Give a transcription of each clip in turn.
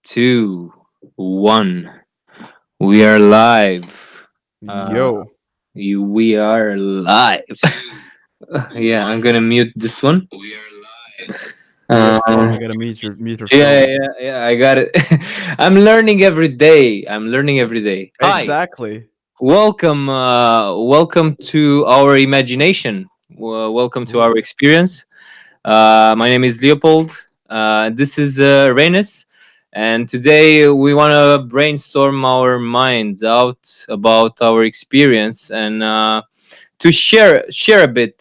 two, one. We are live. Uh, Yo. we are live. Yeah, I'm gonna mute this one. On your Uh, phone, you gotta mute your yeah, phone. yeah, yeah. I got it. I'm learning every day. I'm learning every day. Hi, Exactly. welcome. Welcome to our imagination. Welcome to our Ooh. experience. My name is Leopold. This is Reinis, and today we want to brainstorm our minds out about our experience and to share a bit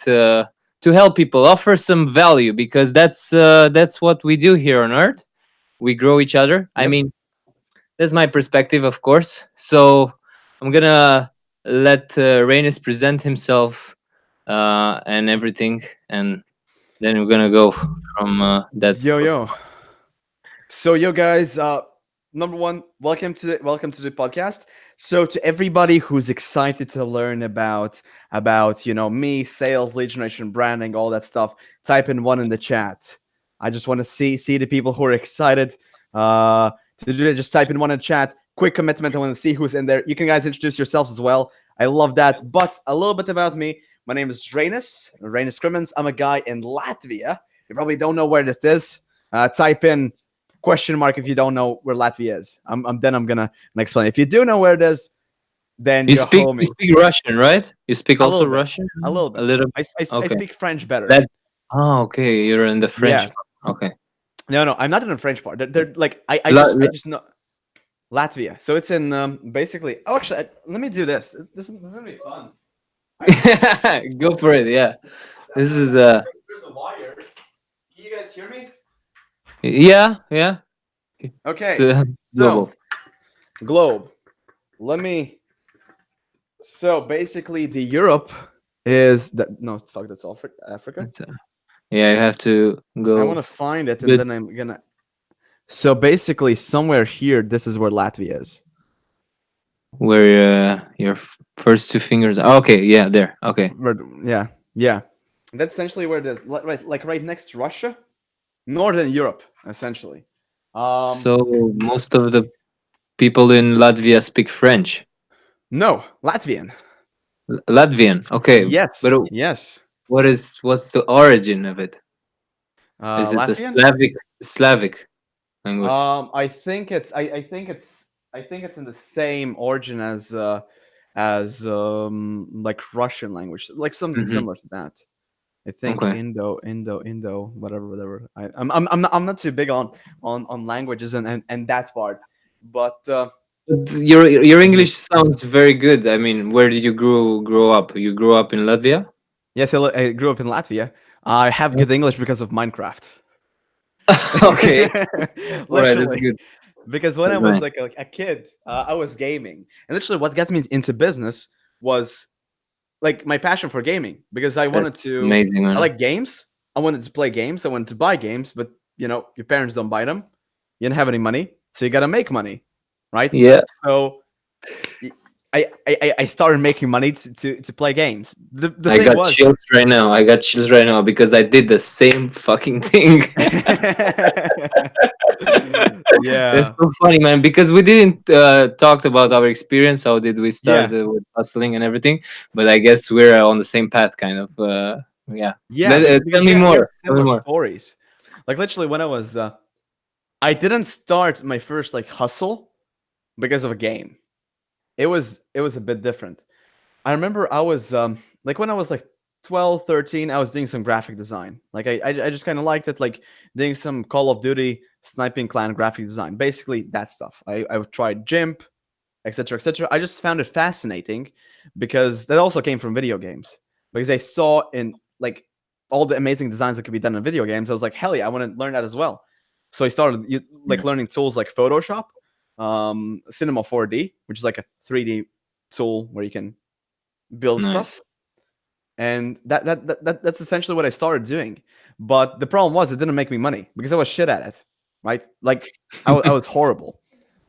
to help people, offer some value because that's what we do here on Earth. We grow each other. I Yep. mean, that's my perspective, of course. So I'm gonna let Reinis present himself and everything, and then we're gonna go from that. Yo yo. So yo guys, number one, welcome to the podcast. So to everybody who's excited to learn about me, sales, lead generation, branding, all that stuff, type in one in the chat. I just want to see the people who are excited to do it. Just type in one in the chat. Quick commitment. I want to see who's in there. You can guys introduce yourselves as well. I love that. But a little bit about me. My name is Reinis Krumins. I'm a guy in Latvia. You probably don't know where this is. Type in question mark if you don't know where Latvia is. I'm gonna explain. If you do know where it is, then You you're speak you homie. speak Russian, right? You speak A also little bit, Russian, a little a bit. little. I Okay, speak French better. that. Oh, okay. You're in the French Yeah. part. Okay. No, I'm not in the French part. They're like La- I la- just know Latvia. So it's in basically. Oh, actually, let me do this. This is gonna be fun. I have my. Go for it. Yeah. This is There's a wire. Can you guys hear me? yeah, yeah. It's Okay. So global. globe. Let me. So basically, the Europe is that no fuck. That's all Africa. It's, yeah, you have to I want go to find it, and bit then I'm gonna. So basically, somewhere here, this is where Latvia is. where your first two fingers. Oh, okay. Yeah, there. Okay. Yeah, yeah. That's essentially where it is. Right, like right next to Russia, Northern Europe, essentially. Um, So most of the people in Latvia speak French. no, Latvian. Latvian. Okay, but Yes, yes. what's the origin of it? Is it the Latvian. Slavic language? I think it's in the same origin as like Russian language, like something Hmm. similar to that. I think Okay. Indo, whatever. I'm not too big on languages and that part, but But your mhm. English sounds very good. I mean, where did you grow up? You grew up in Latvia? Yes, I grew up in Latvia. I have good English because of Minecraft. Okay. All right, that's Literally, good. because when I That's was nice. like a kid, I was gaming, and literally what got me into business was like my passion for gaming because That's amazing, I man. like games. I wanted to play games. I wanted to buy games, but your parents don't buy them. You don't have any money, so you gotta make money, right? Yeah, So y- I started making money to play games. The I thing got was, chills right now. I got chills right now because I did the same fucking thing. That's yeah, so funny, man. Because we didn't talk about our experience. How did we start yeah, with hustling and everything? But I guess we're on the same path, kind of. Yeah. yeah, because, Tell because me we have more. Tell me similar more. stories. Like literally, when I didn't start my first like hustle because of a game. It was a bit different. I remember I was like when I was like 12, 13, I was doing some graphic design. Like I just kind of liked it, like doing some Call of Duty sniping clan graphic design. Basically that stuff. I've tried GIMP, etc., etc. I just found it fascinating because that also came from video games. Because I saw in like all the amazing designs that could be done in video games, I was like, hell yeah, I want to learn that as well. So I started like learning tools like Photoshop, Cinema 4D, which is like a 3D tool where you can build stuff, Nice. and that's essentially what I started doing. But the problem was it didn't make me money because I was shit at it, right? Like I was horrible.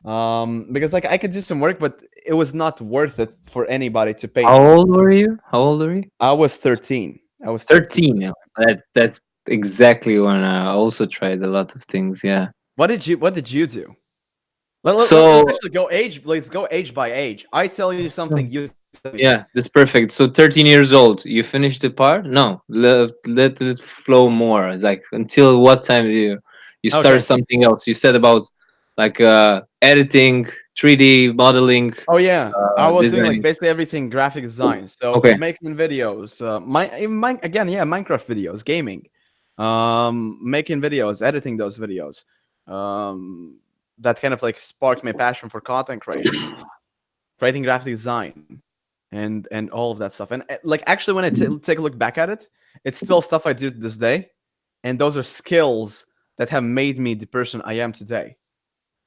Because like I could do some work, but it was not worth it for anybody to pay How me. old were you? How old were you? I was 13. I was 13 at 13. the Yeah. time. That's exactly when I also tried a lot of things. Yeah. What did you do? Let's So actually go age. Let's go age by age. I tell you something, you tell me something. yeah, that's perfect. So 13 years old, you finished the part? No, let it flow more. It's like until what time you started Okay. something else? You said about like editing, 3D modeling, Oh yeah, I was doing like designing. basically everything graphic design. So Okay, making videos, again, yeah, Minecraft videos, gaming, making videos, editing those videos. Um, that kind of like sparked my passion for content creation, creating graphic design, and all of that stuff. And like actually, when I take a look back at it, it's still stuff I do to this day, and those are skills that have made me the person I am today.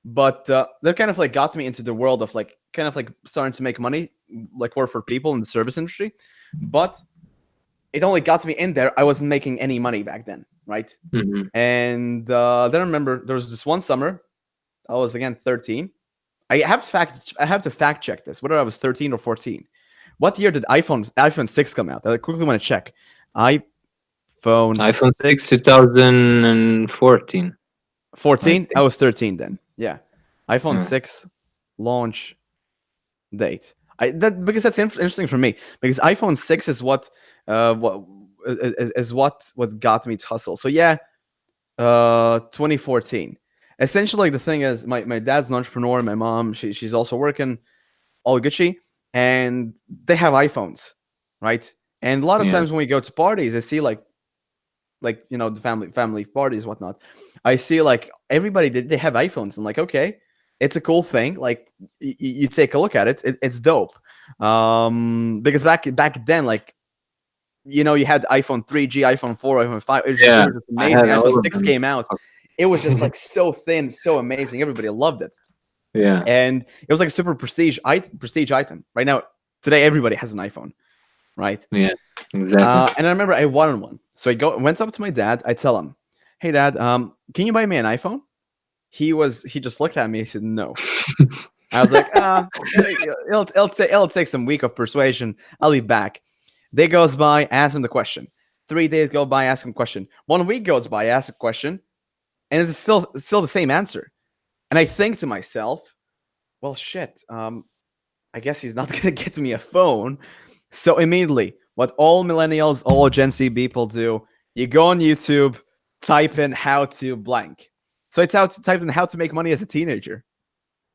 But that kind of like got me into the world of like kind of like starting to make money, like work for people in the service industry. But it only got me in there. I wasn't making any money back then, right? hmm And then I remember there was this one summer. I was again 13. I have to fact check this whether I was 13 or 14. What year did iPhone 6 come out? I quickly want to check. iPhone iPhone 6 6 2014, I 14. I think. was 13 then. Yeah, iPhone Mm. 6 launch date. Because that's interesting for me because iPhone 6 is what is what got me to hustle. So yeah, 2014. Essentially, like, the thing is, my dad's an entrepreneur. My mom, she's also working, all Gucci, and they have iPhones, right? And a lot of Yeah, times when we go to parties, I see like the family parties whatnot. I see like everybody they have iPhones. I'm like, okay, it's a cool thing. Like you take a look at it, it's dope. Because back then, like you had iPhone 3G, iPhone 4, iPhone 5. They yeah, were just I amazing. had iPhone all of 6 them. came out. It was just like so thin, so amazing. Everybody loved it, Yeah, and it was like a super prestige item. Right now, today everybody has an iPhone, right? yeah, exactly. And I remember I wanted one. So went up to my dad. I tell him, "Hey, Dad, can you buy me an iPhone?" He just looked at me. He said, "No." I was like, it'll take some week of persuasion. I'll be back." Day goes by, ask him the question. 3 days go by, ask him question. 1 week goes by, ask a question, and it's still the same answer. And I think to myself, well, shit. I guess he's not gonna get me a phone. So immediately, what all millennials, all Gen Z people do, you go on YouTube, type in how to blank. So it's how to type in how to make money as a teenager.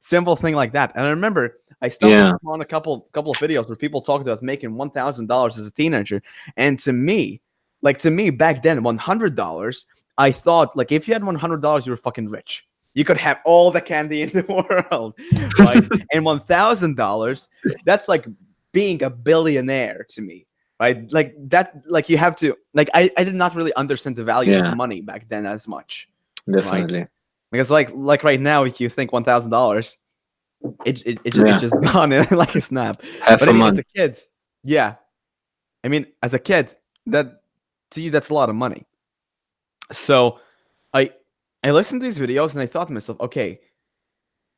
Simple thing like that. And I remember I stumbled Yeah, upon a couple of videos where people talked about making $1,000 as a teenager. And to me back then, $100, I thought like if you had $100, you were fucking rich. You could have all the candy in the world, right? And $1,000, that's like being a billionaire to me, right? Like that, like you have to like I did not really understand the value of yeah, money back then as much, right? definitely. Because like right now, if you think $1,000, it Yeah, just gone in like a snap. half But a I mean, as month. a kid, yeah, I mean, as a kid, that to you that's a lot of money. So I I listened to these videos and I thought to myself, okay,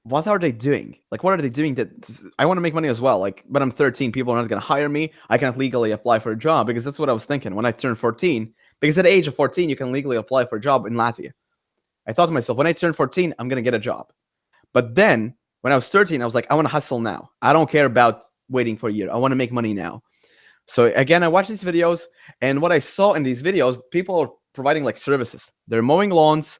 what are they doing? Like, what are they doing that I want to make money as well? Like, but I'm 13, people are not going to hire me. I can't legally apply for a job because that's what I was thinking when I turned 14. Because at the age of 14, you can legally apply for a job in Latvia. I thought to myself, when I turn 14, I'm going to get a job. But then when I was 13, I was like, I want to hustle now. I don't care about waiting for a year. I want to make money now. So again, I watched these videos, and what I saw in these videos, people are providing like services. They're mowing lawns,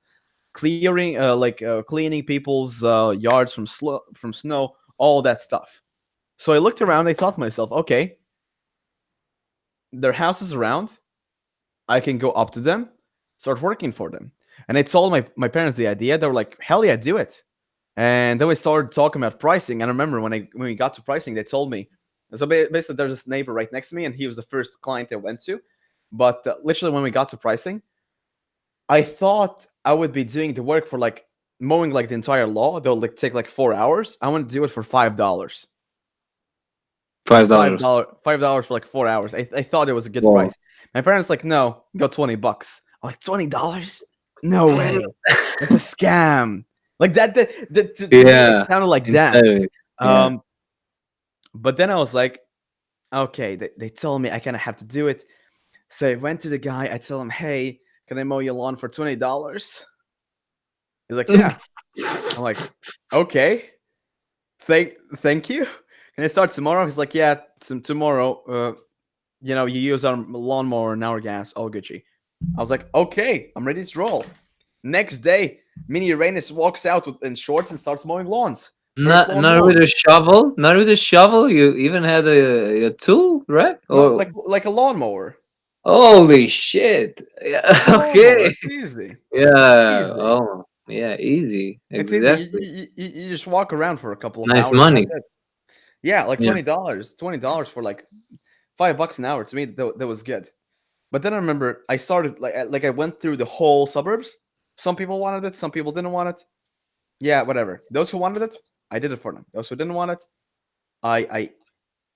cleaning people's yards from snow, all that stuff. So I looked around. I thought to myself, okay, their house is around. I can go up to them, start working for them. And I told my parents the idea. They were like, hell yeah, do it. And then we started talking about pricing. And I remember when we got to pricing, they told me. So basically, there's this neighbor right next to me, and he was the first client I went to. But literally, when we got to pricing, I thought I would be doing the work for like mowing like the entire law. They'll like take like 4 hours. I want to do it for $5. Five Five dollars. dollar $5 for like 4 hours. I thought it was a good Wow. price. My parents like, no, go $20. I'm like, $20? No way. That's a scam. Like to me, it Yeah, sounded like that. entirely. Yeah. Um, but then I was like, okay, they told me I kind of have to do it. So I went to the guy. I told him, hey, can I mow your lawn for $20? He's like, yeah. I'm like, okay, thank you. Can I start tomorrow? He's like, yeah, tomorrow. You use our lawnmower and our gas, all Gucci. I was like, okay, I'm ready to roll. Next day, Mini Reinis walks out in shorts and starts mowing lawns. First lawn Not with mowed. a shovel. Not with a shovel. You even had a tool, right? No, Or like a lawnmower. holy shit! Like a Yeah, lawnmower. okay. It's easy. Yeah. Easy. Oh, yeah. Easy. It's easy. Exactly. You just walk around for a couple of Nice hours and that's money. it. Yeah, like Yeah. $20. $20 for like $5 an hour. To me, that was good. But then I remember I started like I went through the whole suburbs. Some people wanted it, some people didn't want it. Yeah, whatever. Those who wanted it, I did it for them. Those who didn't want it, I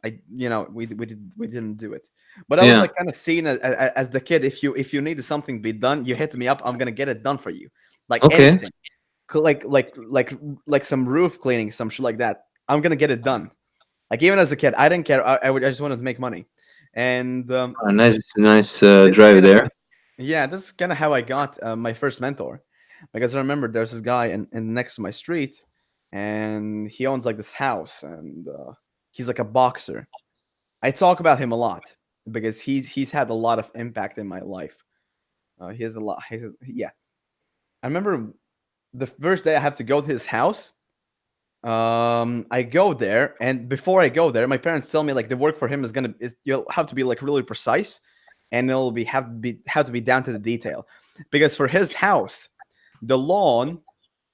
we didn't do it. But I was Yeah. like kind of seen as the kid. If you needed something to be done, you hit me up. I'm gonna get it done for you, like Okay. anything, like some roof cleaning, some shit like that. I'm gonna get it done. Like even as a kid, I didn't care. I just wanted to make money, and Nice. Nice this is drive kind of there. yeah, this is kind of how I got my first mentor. Because I remember there's this guy in next to my street, and he owns like this house, and he's like a boxer. I talk about him a lot because he's had a lot of impact in my life. He has a lot. Yeah, I remember the first day I have to go to his house. I go there, and before I go there, my parents tell me like the work for him you'll have to be like really precise, and it'll be have to be down to the detail, because for his house, the lawn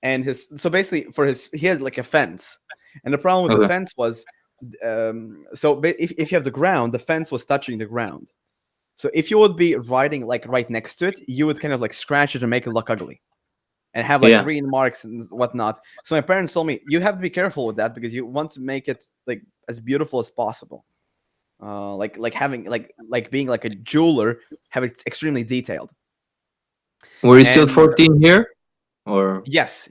and his so basically for his he has like a fence, and the problem with the Okay. fence was, if you have the ground, the fence was touching the ground. So if you would be riding like right next to it, you would kind of like scratch it and make it look ugly and have like Yeah. green marks and whatnot. So my parents told me you have to be careful with that because you want to make it like as beautiful as possible. Like having like being like a jeweler, have it extremely detailed. Were you still And 14 here? Or yes.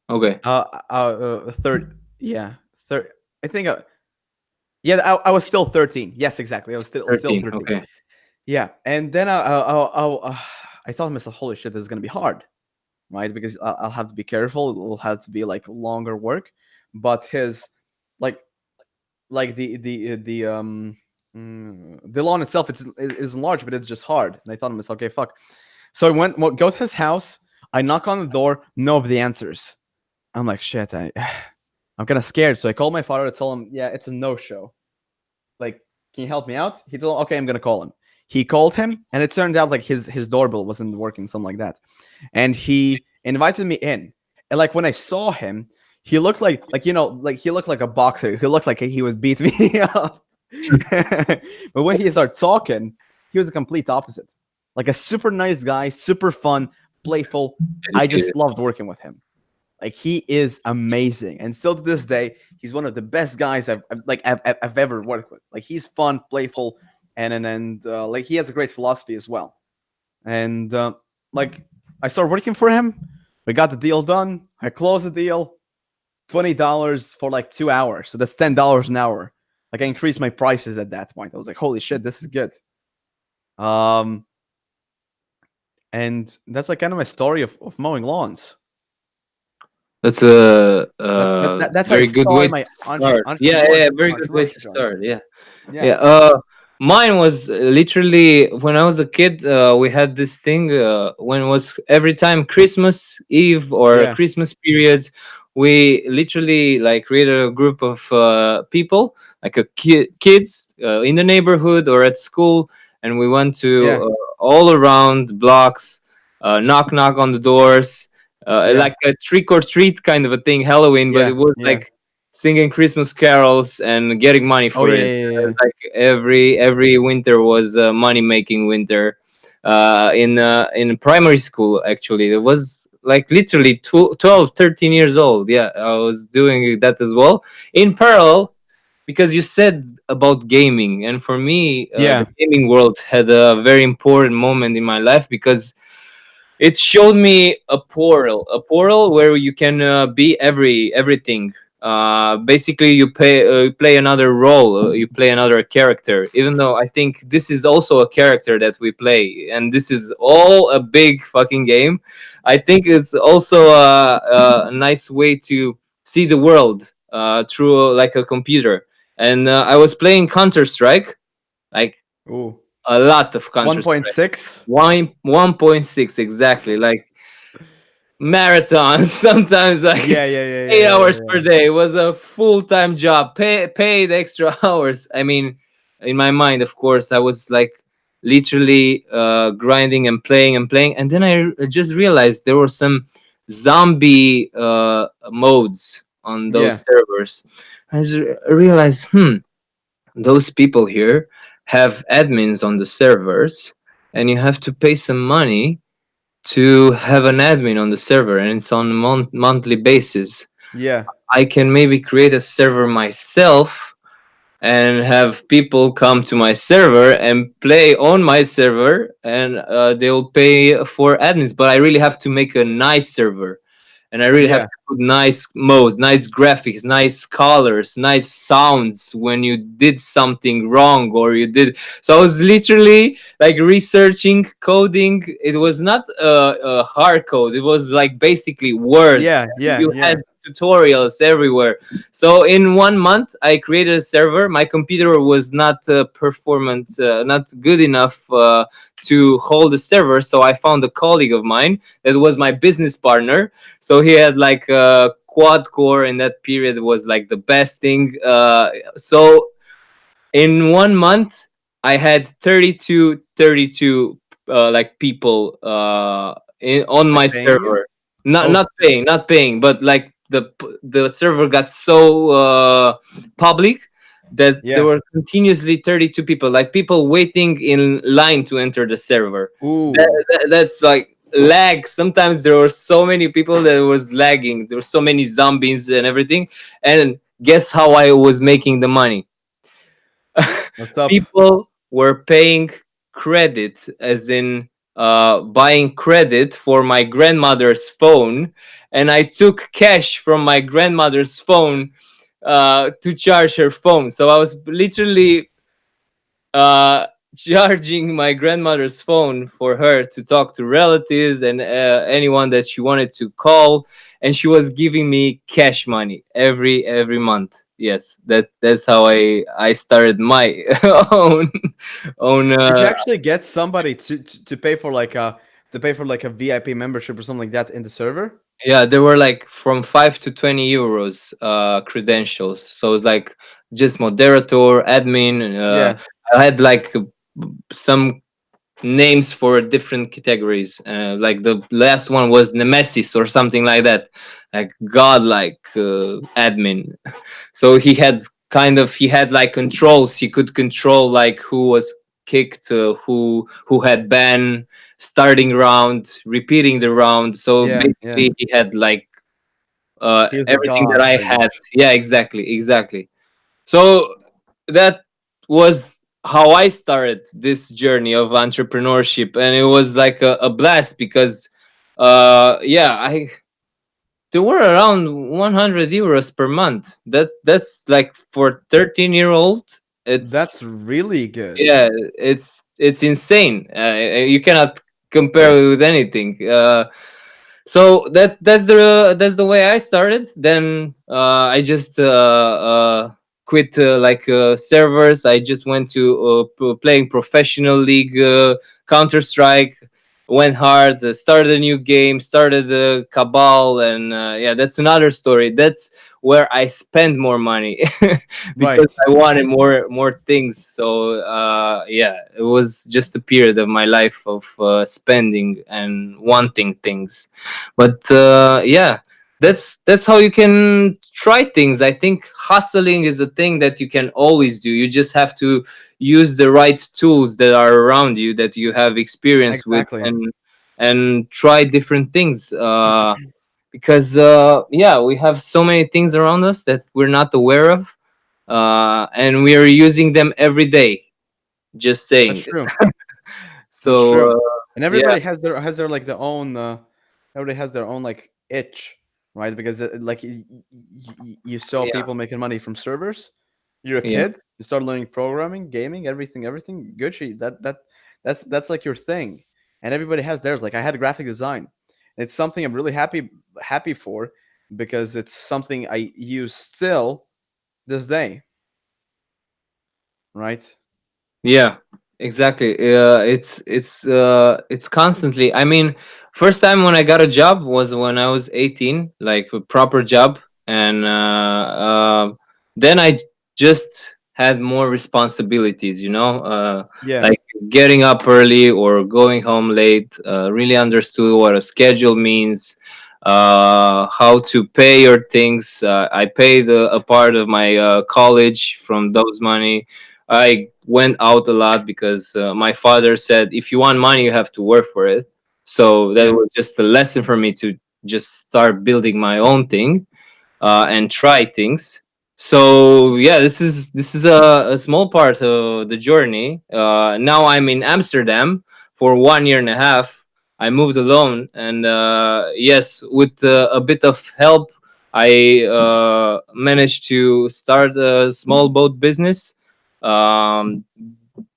okay. Third, yeah, third. I think, yeah, I was still 13. Yes, exactly. I was still 13. 13. Okay. Yeah, and then I thought to myself, holy shit, this is gonna be hard, right? Because I'll have to be careful. It'll have to be like longer work, but his like the lawn itself isn't large, but it's just hard. And I thought to myself, okay, fuck. So I go to his house. I knock on the door. Nobody answers. I'm like, shit. I'm kind of scared. So I called my father to tell him, yeah, it's a no show. Like, can you help me out? He told, okay, I'm gonna call him. He called him, and it turned out like his doorbell wasn't working, something like that. And he invited me in. And like when I saw him, he looked like he looked like a boxer. He looked like he would beat me up. But when he started talking, he was a complete opposite. Like a super nice guy, super fun, playful. I Educated. just loved working with him. Like he is amazing, and still to this day, he's one of the best guys I've ever worked with. Like he's fun, playful, and like he has a great philosophy as well. And like I started working for him. We got the deal done. I closed the deal. $20 for like 2 hours, so that's $10 an hour. Like I increased my prices at that point. I was like, holy shit, this is good. Um, and that's like kind of my story of mowing lawns. That's a, That's how I very good way started to my start. Yeah, yeah, very good way entrepreneurship to journey. start. Yeah. Yeah, Yeah. Mine was literally when I was a kid. We had this thing when it was every time Christmas Eve or yeah, Christmas periods, we literally like created a group of people, like kids in the neighborhood or at school, and we went to yeah, all around blocks, knock knock on the doors, yeah, like a trick or treat kind of a thing, Halloween, but it yeah, was yeah. like singing Christmas carols and getting money Oh for yeah, it. yeah, yeah, yeah. Like every winter was money making winter. In primary school, actually, it was like literally 12, 13 years old. Yeah, I was doing that as well in parallel because you said about gaming, and for me, the Yeah, gaming world had a very important moment in my life because it showed me a portal where you can be everything. Basically you play another role, you play another character, even though I think this is also a character that we play, and this is all a big fucking game. I think it's also a nice way to see the world through like a computer. And I was playing Counter Strike, like Ooh. a lot of Counter Strike. 1.6? 1.6 exactly, like marathons sometimes, like Yeah, yeah, yeah, yeah, 8 hours yeah, per yeah. day. It was a full-time job, paid extra hours. I mean, in my mind, of course, I was like literally grinding and playing and playing, and then I just realized there were some zombie modes on Yeah, those servers. Realized, those people here have admins on the servers, and you have to pay some money to have an admin on the server, and it's on a monthly basis. yeah, I can maybe create a server myself and have people come to my server and play on my server, and they'll pay for admins, but I really have to make a nice server, and I really have yeah, to put nice modes, nice graphics, nice colors, nice sounds when you did something wrong or you did. So I was literally like researching coding. It was not a hard code. It was like basically words. yeah, yeah, You had yeah. tutorials everywhere. So in 1 month, I created a server. My computer was not performant, not good enough to hold a server. So I found a colleague of mine that was my business partner, so he had like a quad core in that period, was like the best thing. So in 1 month, I had 32 like people on my Like paying you? server. Not Oh, not paying, not paying, but like the server got so public that there yeah. were continuously 32 people, like people waiting in line to enter the server. Ooh, That's like lag. Sometimes there were so many people that it was lagging. There were so many zombies and everything. And guess how I was making the money? what's up? People were paying credit, as in buying credit for my grandmother's phone, and I took cash from my grandmother's phone to charge her phone. So I was literally uh, charging my grandmother's phone for her to talk to relatives and anyone that she wanted to call, and she was giving me cash money every month. Yes, that's how I started my own own. Did you actually get somebody to pay for like a VIP membership or something like that in the server? Yeah, there were like from 5 to 20 euros credentials. So it's like just moderator, admin. Yeah, I had like some names for different categories. Like the last one was Nemesis or something like that, like godlike admin. So he had he had like controls. He could control like who was kicked, who had ban, starting round, repeating the round. So yeah, yeah. basically, he had like He was the everything that god, I pretty had. much. Yeah, exactly, exactly. So that was how I started this journey of entrepreneurship, and it was like a blast because, yeah, I they were around 100 euros per month. That's like for 13-year-old. It's That's really good. yeah, it's insane. You cannot compare it with anything. So that's the way I started. Then I just quit like servers. I just went to playing professional league, Counter Strike. Went hard, started a new game, started the Cabal, and yeah, that's another story. That's where I spend more money because Right. I wanted more things. So yeah, it was just a period of my life of spending and wanting things. But yeah, that's how you can try things. I think hustling is a thing that you can always do. You just have to use the right tools that are around you, that you have experience with, Exactly. and try different things, because yeah, we have so many things around us that we're not aware of, and we are using them every day, just That's saying. true. That's So true. And yeah, everybody has their like their own everybody has their own like itch, right? Because like you saw yeah, people making money from servers. You're a yeah, kid, you start learning programming, gaming, everything. Gucci, that's like your thing. And everybody has theirs. Like I had graphic design. It's something I'm really happy for because it's something I use still this day, right? Yeah, exactly. It's constantly. I mean, first time when I got a job was when I was 18, like a proper job, and then I just had more responsibilities. Yeah, Like getting up early or going home late. Really understood what a schedule means. How to pay your things. I paid a part of my college from those money. I went out a lot because my father said, if you want money, you have to work for it. So that yeah, was just a lesson for me to just start building my own thing and try things. So yeah, this is a small part of the journey. Now I'm in Amsterdam for 1 year and a half. I moved alone, and yes, with a bit of help, I managed to start a small boat business. Um,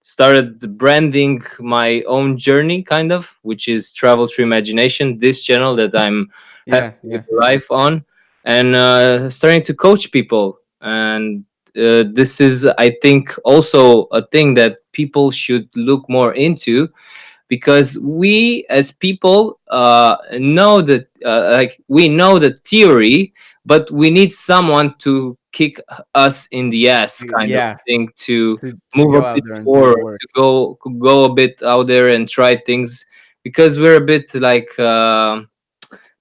Started branding my own journey, kind of, which is Travel Through Imagination, this channel that I'm having yeah, a yeah, life on, and starting to coach people. And this is, I think, also a thing that people should look more into, because we as people know that like we know the theory, but we need someone to kick us in the ass, kind of yeah. thing, to To move a go out bit there and do forward, the work. to go a bit out there and try things, because we're a bit like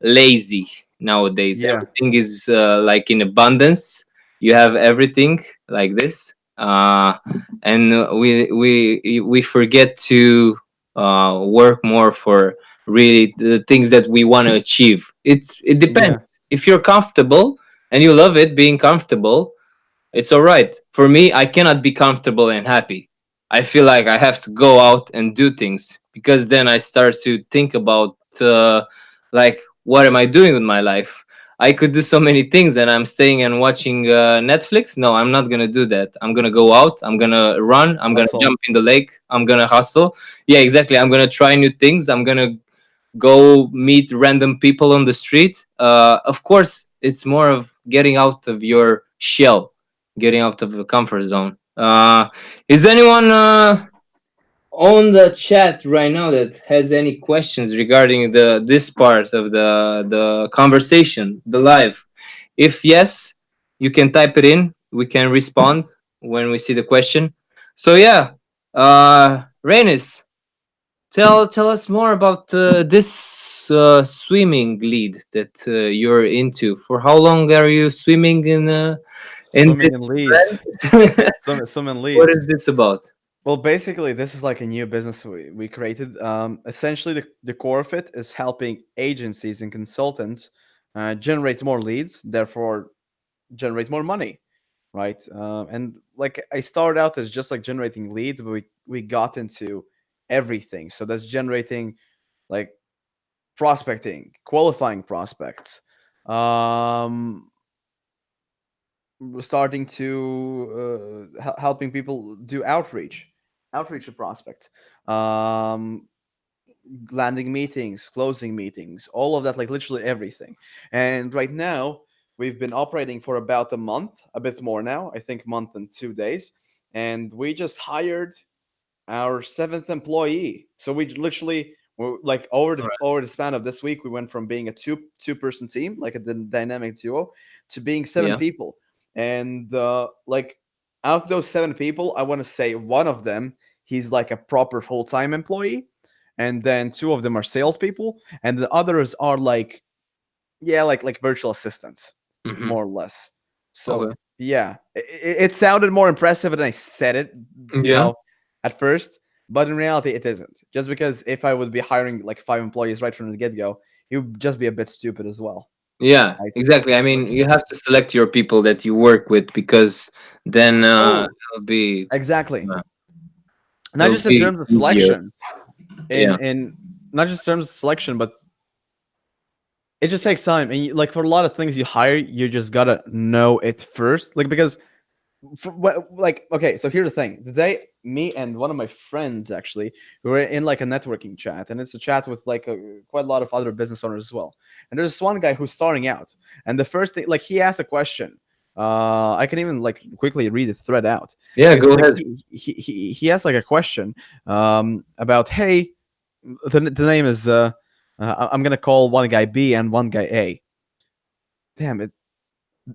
lazy nowadays. Yeah, Everything is like in abundance. You have everything like this, and we forget to work more for really the things that we want to achieve. It depends. yeah, If you're comfortable and you love it, being comfortable, it's all right. For me, I cannot be comfortable and happy. I feel like I have to go out and do things, because then I start to think about like, what am I doing with my life? I could do so many things, and I'm staying and watching Netflix. No, I'm not gonna do that. I'm gonna go out. I'm gonna run. I'm gonna hustle. jump in the lake. I'm gonna hustle. Yeah, exactly. I'm gonna try new things. I'm gonna go meet random people on the street. Of course, it's more of getting out of your shell, getting out of the comfort zone. Is anyone on the chat right now that has any questions regarding the this part of the conversation, the live? If yes, you can type it in. We can respond when we see the question. So yeah, Reinis, tell us more about this swimming lead that you're into. For how long are you swimming in Swimming this in leads. brand? Swimming What leads. is this about? Well, basically, this is like a new business we created. Essentially, the core of it is helping agencies and consultants generate more leads, therefore generate more money, right? And like I started out as just like generating leads, but we got into everything. So that's generating like prospecting, qualifying prospects, um, starting to helping people do outreach to prospects, um, landing meetings, closing meetings, all of that, like literally everything. And right now, we've been operating for about a month, a bit more now, I think month and 2 days. And we just hired our seventh employee. So we literally like All right. over the span of this week, we went from being a two-person team, like a dynamic duo, to being seven Yeah. people. And like out of those seven people, I want to say one of them, he's like a proper full-time employee, and then two of them are salespeople, and the others are like, yeah, like virtual assistants, Mm-hmm. more or less. So Okay. yeah, it sounded more impressive than I said it, you Yeah. know, at first, but in reality, it isn't. Just because if I would be hiring like five employees right from the get go, it would just be a bit stupid as well, Yeah. right? Exactly. I mean, you have to select your people that you work with, because then Oh, exactly. uh, Not it'll just in be terms of easier. selection, Yeah. in not just terms of selection, but it just takes time. And like for a lot of things you hire, you just gotta know it first, like because like okay, so here's the thing. Today me and one of my friends actually, we were in like a networking chat, and it's a chat with like quite a lot of other business owners as well. And there's this one guy who's starting out, and the first thing, like, he asked a question. I can even like quickly read the thread out. Yeah, It's go like ahead. he asked like a question about, hey, the name is I'm gonna call one guy B and one guy A. Damn it,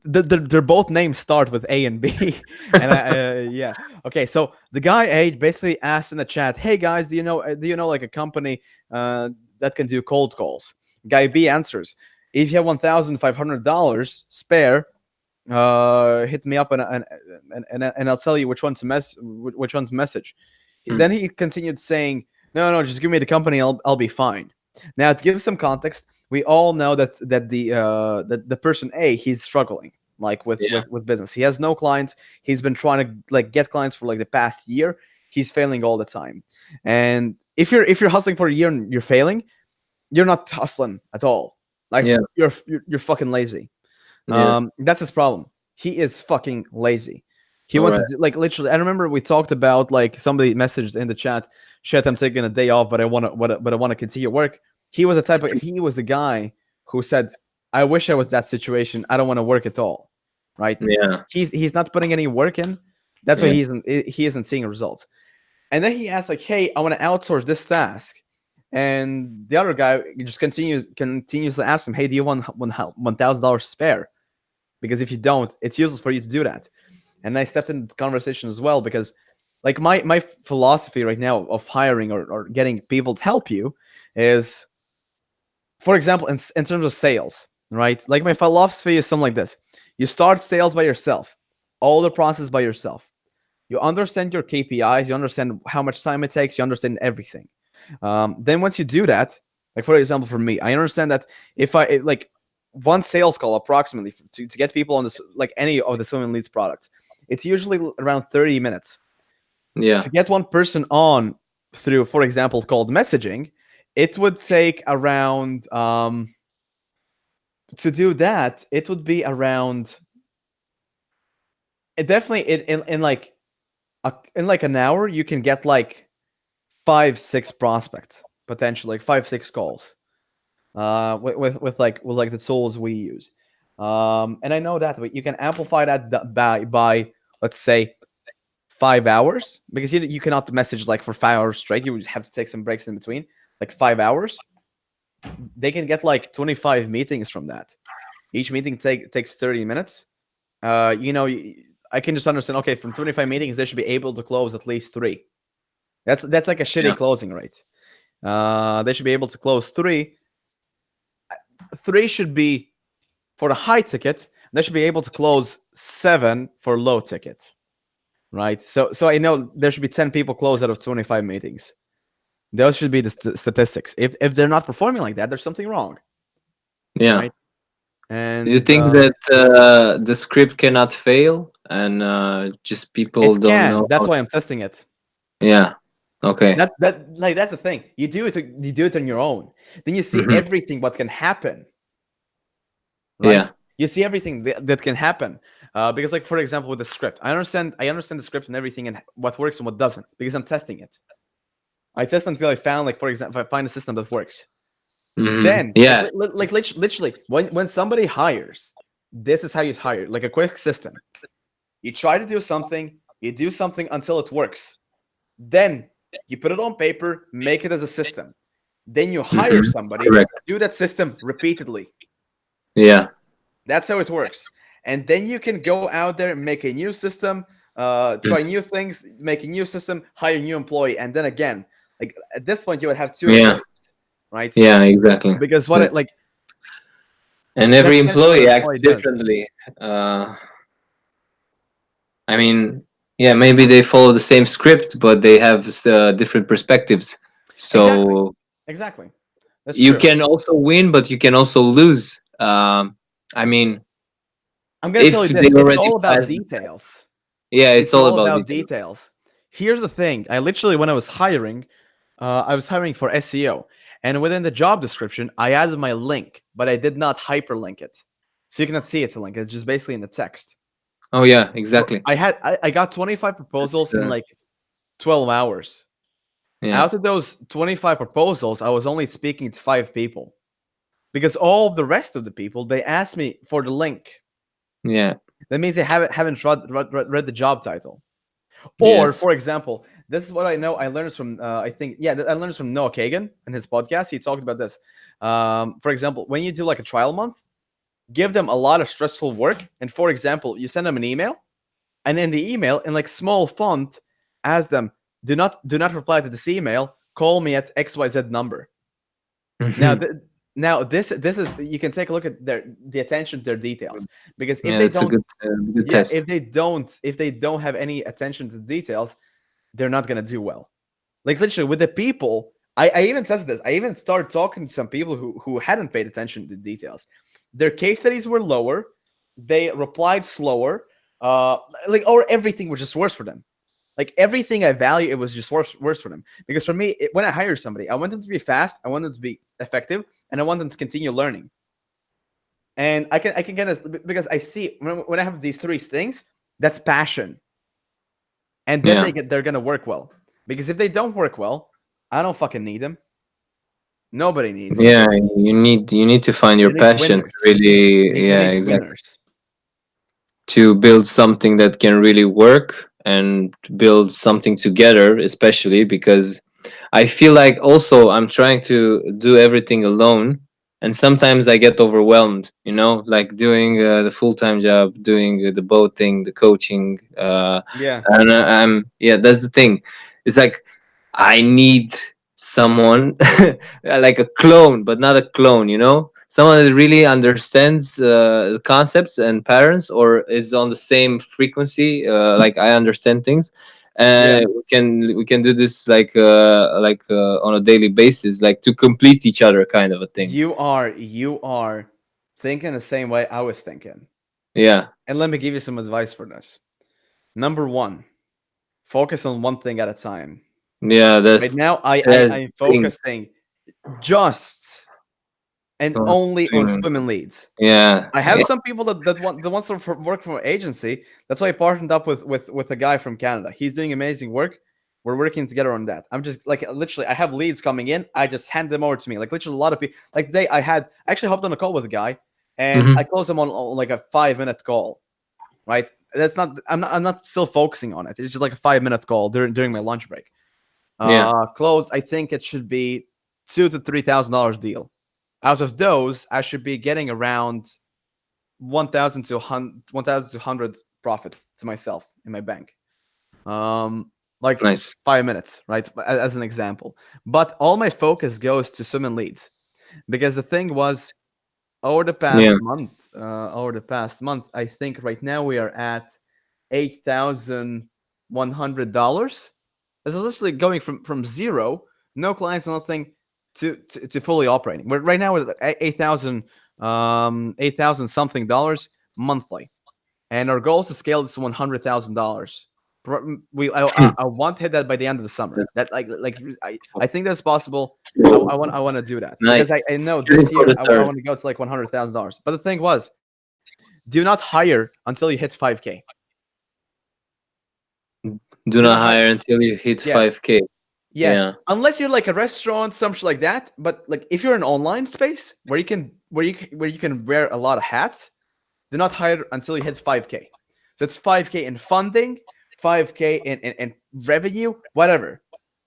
they're both names start with A and B, and yeah. Okay, so the guy A basically asked in the chat, "Hey guys, do you know like a company that can do cold calls?" Guy B answers, "If you have $1,500 spare, hit me up and I'll tell you which one to message." Mm. Then he continued saying, "No, just give me the company. I'll be fine." Now, to give some context, we all know that the person A, he's struggling like Yeah, with business. He has no clients. He's been trying to like get clients for like the past year. He's failing all the time. And if you're hustling for a year and you're failing, you're not hustling at all. Like yeah, you're fucking lazy. yeah. That's his problem. He is fucking lazy. He All wants right. to do, like, literally. I remember we talked about like somebody messaged in the chat, "Shit, I'm taking a day off, but I want to continue work." He was the guy who said, "I wish I was that situation. I don't want to work at all." Right? Yeah, He's not putting any work in. That's why yeah, he isn't seeing results. And then he asked like, "Hey, I want to outsource this task." And the other guy just continuously ask him, "Hey, do you want $1,000 spare? Because if you don't, it's useless for you to do that." And I stepped into the conversation as well because, like, my philosophy right now of hiring or getting people to help you is, for example, in terms of sales, right? Like, my philosophy is something like this: you start sales by yourself, all the process by yourself. You understand your KPIs, you understand how much time it takes, you understand everything. Then once you do that, like for example, for me, I understand that if like one sales call approximately to get people on this, like any of the swimming leads products, it's usually around 30 minutes. yeah, To get one person on through, for example, cold messaging, it would take around to do that, it would be around it definitely in like in like an hour you can get like 5 6 prospects potentially, like 5 6 calls with like the tools we use. And I know that you can amplify that by let's say 5 hours, because you cannot message like for 5 hours straight. You would have to take some breaks in between, like 5 hours. They can get like 25 meetings from that. Each meeting takes 30 minutes. You know, I can just understand. Okay, from 25 meetings, they should be able to close at least three. That's like a shitty yeah, closing rate. They should be able to close three. Three should be for the high ticket. They should be able to close seven for low ticket, right? So I know there should be 10 people closed out of 25 meetings. Those should be the statistics. If they're not performing like that, there's something wrong, yeah. right? Do you And think that the script cannot fail and just people it don't can. know That's how? why I'm testing it. Yeah. Okay. That's the thing. You do it on your own. Then you see Hmm. everything what can happen, Yeah. right? You see everything that can happen. Because, like, for example, with the script, I understand the script and everything and what works and what doesn't, because I'm testing it. I test until I found, like, for example, if I find a system that works. Hmm. Then, Yeah. literally, when somebody hires, this is how you hire, like a quick system. You try to do something, you do something until it works. Then you put it on paper, make it as a system. Then you hire Hmm. somebody, Correct. do that system repeatedly. Yeah. That's how it works. And then you can go out there, make a new system, try new things, make a new system, hire a new employee, and then again, like at this point, you would have two Yeah. employees, right? Yeah. Exactly. Because what Yeah. it like And that's every essentially what employee an acts employee does. differently. Uh, I mean, yeah, maybe they follow the same script, but they have different perspectives. Exactly, So exactly. That's you true. can also win, but you can also lose. I mean, I'm gonna tell if you they this. It's already all about passed the test. details. Yeah, it's It's all all about about details. details. Here's the thing. I literally, when I was hiring for SEO, and within the job description, I added my link, but I did not hyperlink it, so you cannot see it's a link. It's just basically in the text. Oh yeah, So exactly. I got 25 It's proposals in like 12 hours. Yeah. Out of those 25 proposals, I was only speaking to 5 people because all of the rest of the people they asked me for the link. Yeah. That means they haven't read the job title. Or, Yes. for example, this is what I know. I learned this from I think I learned this from Noah Kagan in his podcast. He talked about this. For example, when you do like a trial month, give them a lot of stressful work. And for example, you send them an email, and in the email, in like small font, ask them, do not reply to this email. Call me at XYZ number. Now, Hmm. now this is you can take a look at the attention to their details because if Yeah, they that's a don't, good yeah, test. if they don't have any attention to the details, they're not gonna do well. Like literally with the people, I even tested this. I even started talking to some people who hadn't paid attention to the details. Their case studies were lower. They replied slower. Like or everything was just worse for them. Like everything I value, it was just worse for them. Because for me, when I hire somebody, I want them to be fast, I want them to be effective, and I want them to continue learning. And I can get this because I see when I have these three things, that's passion, and then Yeah. they're gonna work well. Because if they don't work well, I don't fucking need them. Nobody needs them. Yeah, you need to find your They need passion to winners. really, They yeah, need exactly, winners. to build something that can really work and build something together, especially because I feel like also I'm trying to do everything alone, and sometimes I get overwhelmed. Like doing the full time job, doing the boating, the coaching, Yeah, and yeah, that's the thing. It's like I need someone like a clone, but not a clone. Someone that really understands the concepts and patterns, or is on the same frequency. Like I understand things, yeah. and we can do this like on a daily basis, like to complete each other, kind of a thing. You are thinking the same way I was thinking. Yeah, And let me give you some advice for this. Number one, focus on one thing at a time. yeah, Right that's now, that's I'm the thing. focusing just and Oh, only on swimming. swimming leads. Yeah, I have some people that wants to work for an agency. That's why I partnered up with a guy from Canada. He's doing amazing work. We're working together on that. I'm just like literally, I have leads coming in. I just hand them over to me. Like literally, a lot of people. Like today, I actually hopped on a call with a guy, and I hmm, closed him on like a 5 minute call. Right? That's not. I'm not still focusing on it. It's just like a 5 minute call during my lunch break. yeah, Close. I think it should be $2,000 to $3,000 deal. Out of those, I should be getting around 1,200 profit to myself in my bank. Like nice. 5 minutes, right? As an example. But all my focus goes to swim and leads because the thing was Yeah, over the past month, I think right now we are at $8,100. It's literally going from zero, no clients, nothing, to fully operating. We're right now with 8,000 something dollars monthly, and our goal is to scale this to $100,000. I want to hit that by the end of the summer. that's That I think that's possible. I want to do that because nice. I know Shooting this for year the I stars. want to go to like $100,000. But the thing was, do not hire until you hit 5K. Do Do not not hire. hire until you hit Yeah. 5K. Yes, Yeah. unless you're like a restaurant, something like that. But like if you're an online space where you can wear a lot of hats, do not hire until you hit 5K. So it's 5K in funding, 5K in revenue, whatever.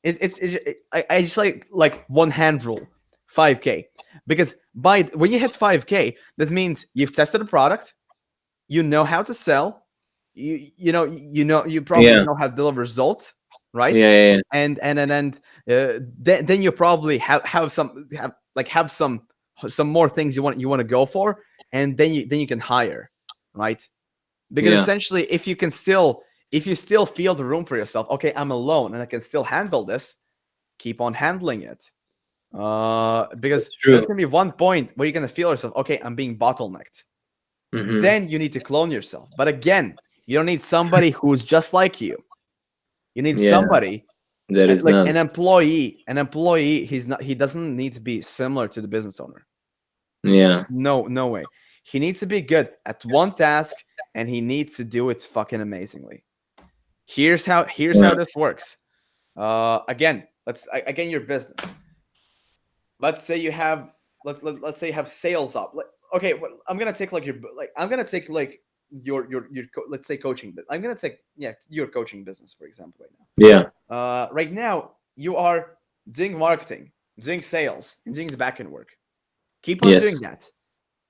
I just like one hand rule, 5K, because by when you hit 5K, that means you've tested a product, you know how to sell, you probably Yeah. know how to deliver results, right? Yeah. Yeah. Then you probably have some more things you want to go for, and then you can hire, right? Because Yeah. essentially, if you still feel the room for yourself, okay, I'm alone and I can still handle this, keep on handling it. Because That's there's true. gonna be one point where you're gonna feel yourself, okay, I'm being bottlenecked. Hmm. Then you need to clone yourself. But again, you don't need somebody who's just like you. You need Yeah. somebody That is like not. an employee. An employee, he doesn't need to be similar to the business owner. Yeah. No, no way. He needs to be good at one task, and he needs to do it fucking amazingly. Here's how Yeah. this works. Again, again your business. Let's say you have let's say you have sales up. Okay, well, I'm gonna take like your like I'm gonna take like let's say coaching. But I'm gonna take your coaching business for example right Yeah. now. Right now you are doing marketing, doing sales, and doing the backend work. Keep on doing Yes. that.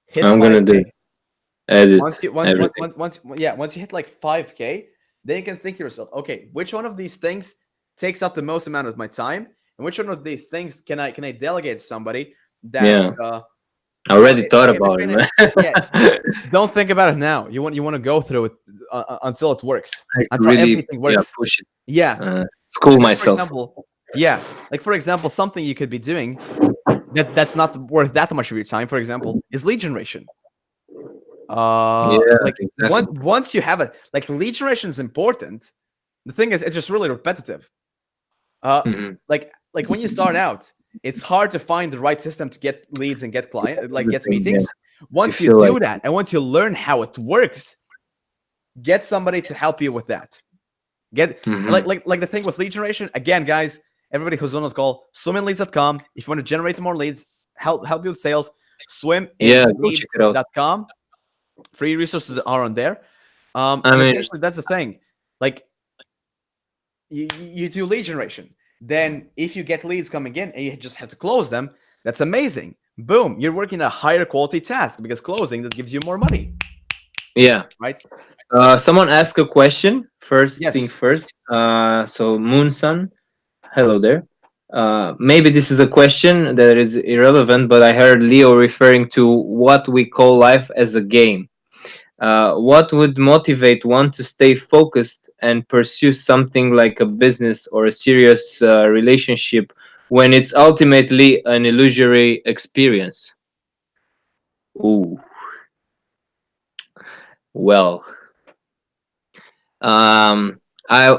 Hit I'm gonna do 5K. it. Edit Once you everything. once you hit like 5K, then you can think to yourself, okay, which one of these things takes up the most amount of my time, and which one of these things can I delegate to somebody that Yeah. I already thought if about you're it, gonna yeah, man. don't think about it now. You want to go through it until it works, I until really, everything yeah, works. push it. Yeah, School because for myself. example, like for example, something you could be doing that's not worth that much of your time. For example, is lead generation. Yeah, Like exactly. once you have it, like lead generation is important. The thing is, it's just really repetitive. Uh, Hmm. like when you start out, it's hard to find the right system to get leads and get get Everything, yeah. meetings. You Once you feel like, do that, and once you learn how it works, get somebody to help you with that. Get hmm, like the thing with lead generation. Again, guys, everybody who's on the call, swiminleads.com. If you want to generate more leads, help you with sales, yeah, go check it out. swiminleads.com. Free resources are on there. I And mean, essentially, that's the thing. Like you do lead generation. Then if you get leads coming in and you just have to close them, that's amazing. Boom, you're working a higher quality task because closing that gives you more money, yeah. right? Someone asked a question. First thing Yes. first. So Moon Sun, hello there. Maybe this is a question that is irrelevant, but I heard Leo referring to what we call life as a game. What would motivate one to stay focused and pursue something like a business or a serious relationship when it's ultimately an illusory experience? Ooh, well, um, I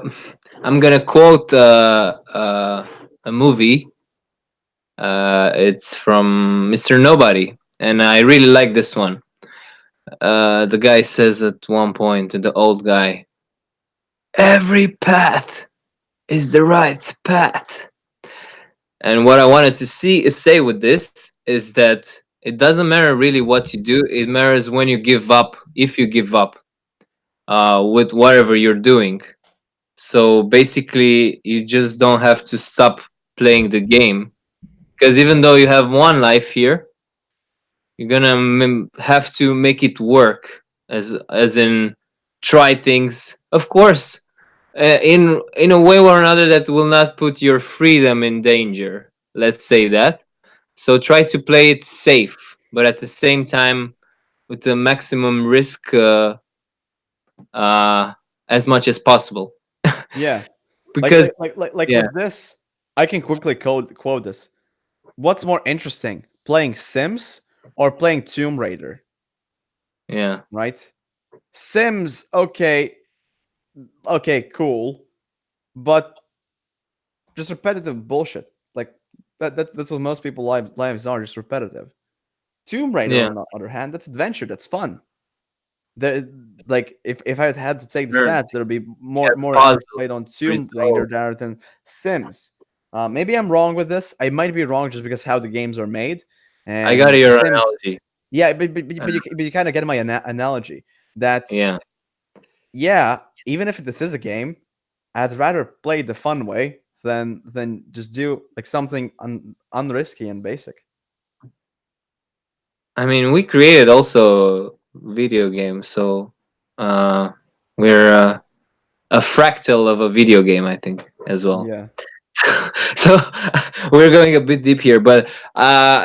I'm gonna quote a movie. It's from Mr. Nobody, and I really like this one. The guy says at one point, the old guy, "Every path is the right path." And what I wanted to say with this is that it doesn't matter really what you do. It matters when you give up, if you give up with whatever you're doing. So basically, you just don't have to stop playing the game because even though you have one life here, you're gonna have to make it work, as in try things. Of course, in a way or another that will not put your freedom in danger. Let's say that. So try to play it safe, but at the same time with the maximum risk, uh, as much as possible. Yeah. Because Like yeah, with this, I can quickly quote this. What's more interesting, playing Sims or playing Tomb Raider? yeah, Right? Sims, okay, cool, but just repetitive bullshit. Like that's what most people lives are, just repetitive. Tomb Raider, yeah. on the other hand, that's adventure, that's fun. There, like if I had to take the Learn. stats, there'd be Yeah, more puzzle, hours played on Tomb Raider resolve. rather than Sims. Maybe I'm wrong with this. I might be wrong just because how the games are made. I got And your Sims, analogy. yeah, Uh, but you kind of get my analogy that yeah. yeah, even if this is a game, I'd rather play the fun way than just do like something unrisky and basic. I mean, we created also video games, so uh, we're a fractal of a video game, I think, as well. Yeah. So we're going a bit deep here, but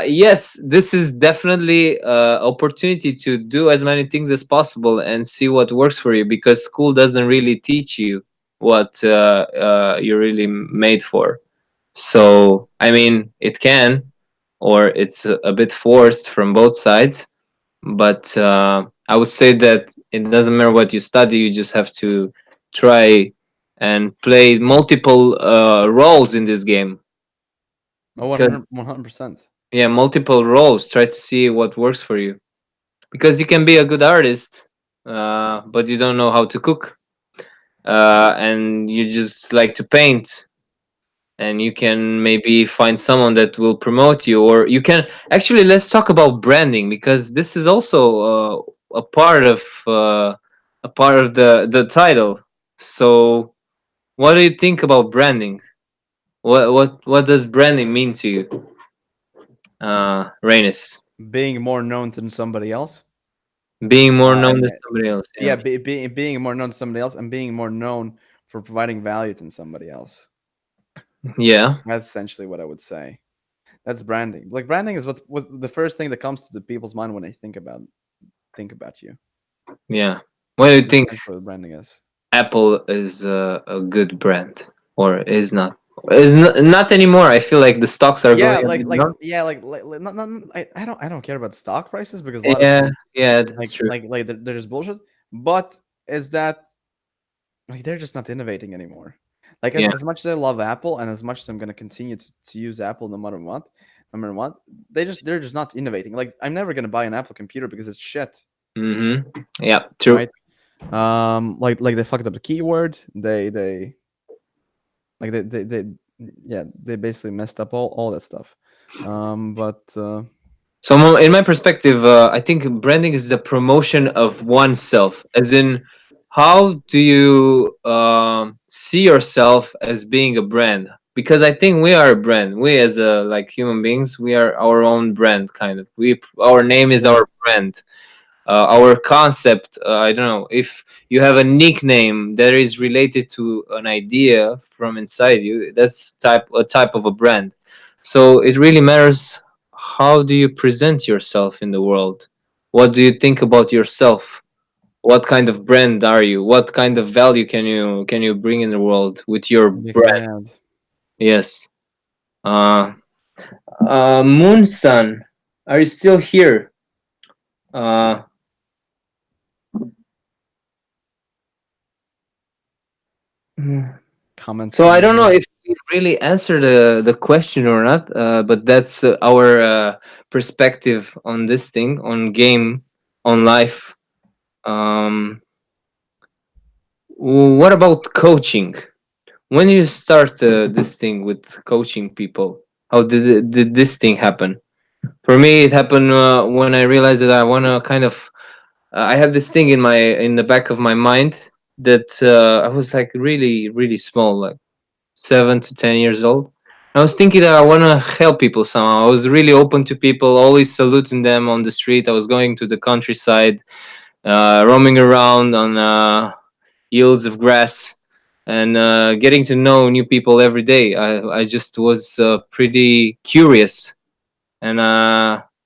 yes, this is definitely opportunity to do as many things as possible and see what works for you, because school doesn't really teach you what you're really made for. So I mean, it can, or it's a bit forced from both sides, but I would say that it doesn't matter what you study, you just have to try and play multiple roles in this game, Oh, because 100%. yeah, multiple roles, try to see what works for you, because you can be a good artist, but you don't know how to cook, and you just like to paint, and you can maybe find someone that will promote you, or you can actually, let's talk about branding, because this is also a part of the title. So what do you think about branding? What does branding mean to you, Rainis? Being more known than somebody else. Being more known And than somebody else, yeah, yeah. being more known to somebody else and being more known for providing value than somebody else. Yeah, That's essentially what I would say. That's branding. Like branding is what's the first thing that comes to the people's mind when they think about you. yeah. What do you That's think essentially what branding is. Apple is a good brand, or is not? Is not anymore. I feel like the stocks are Yeah, going a bit down. yeah, I don't care about stock prices because a lot of Yeah, times yeah, that's true. they're just bullshit. But is that like they're just not innovating anymore. Like Yeah. as much as I love Apple and as much as I'm gonna continue to use Apple no matter what, they're just not innovating. Like I'm never gonna buy an Apple computer because it's shit, Yeah, true. right? Like they fucked up the keyword. They yeah, they basically messed up all that stuff. But So, in my perspective, I think branding is the promotion of oneself, as in, how do you see yourself as being a brand? Because I think we are a brand. We, as like human beings, we are our own brand, kind of. Our name is yeah, our brand. Our concept, I don't know, if you have a nickname that is related to an idea from inside you, that's a type of a brand. So it really matters, how do you present yourself in the world? What do you think about yourself? What kind of brand are you? What kind of value can you bring in the world with your you can brand? add. Yes. uh Moon Sun, are you still here? uh So I Commenting don't know here. if we really answered the question or not, but that's our perspective on this thing, on game, on life. Um, what about coaching? When you start this thing with coaching people, how did this thing happen? For me, it happened when I realized that I want to kind of. I have this thing in the back of my mind that I was like really really small, like 7 to 10 years old. I was thinking that I want to help people somehow. I was really open to people, always saluting them on the street. I was going to the countryside, roaming around on yields of grass, and getting to know new people every day. I just was pretty curious. And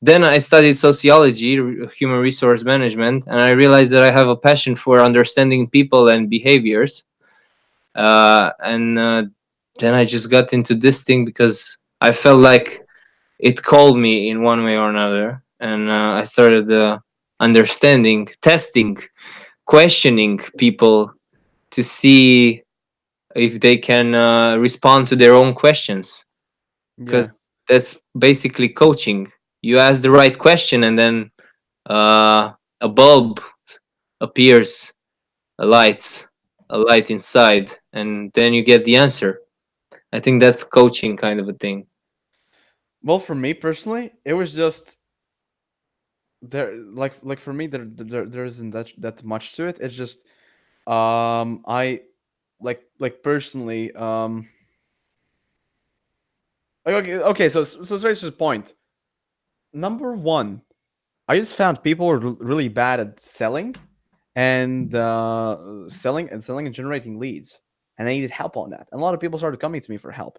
then I studied sociology, human resource management, and I realized that I have a passion for understanding people and behaviors. And then I just got into this thing because I felt like it called me in one way or another, and I started understanding, testing, questioning people to see if they can respond to their own questions. Because Yeah, that's basically coaching. You ask the right question, and then a bulb appears, a light, a light inside, and then you get the answer. I think that's coaching kind of a thing. well, for me personally, it was just there. Like for me, there isn't that much to it. It's just I personally like okay. So straight to the point. Number one, I just found people were really bad at selling and generating leads, and I needed help on that. And a lot of people started coming to me for help,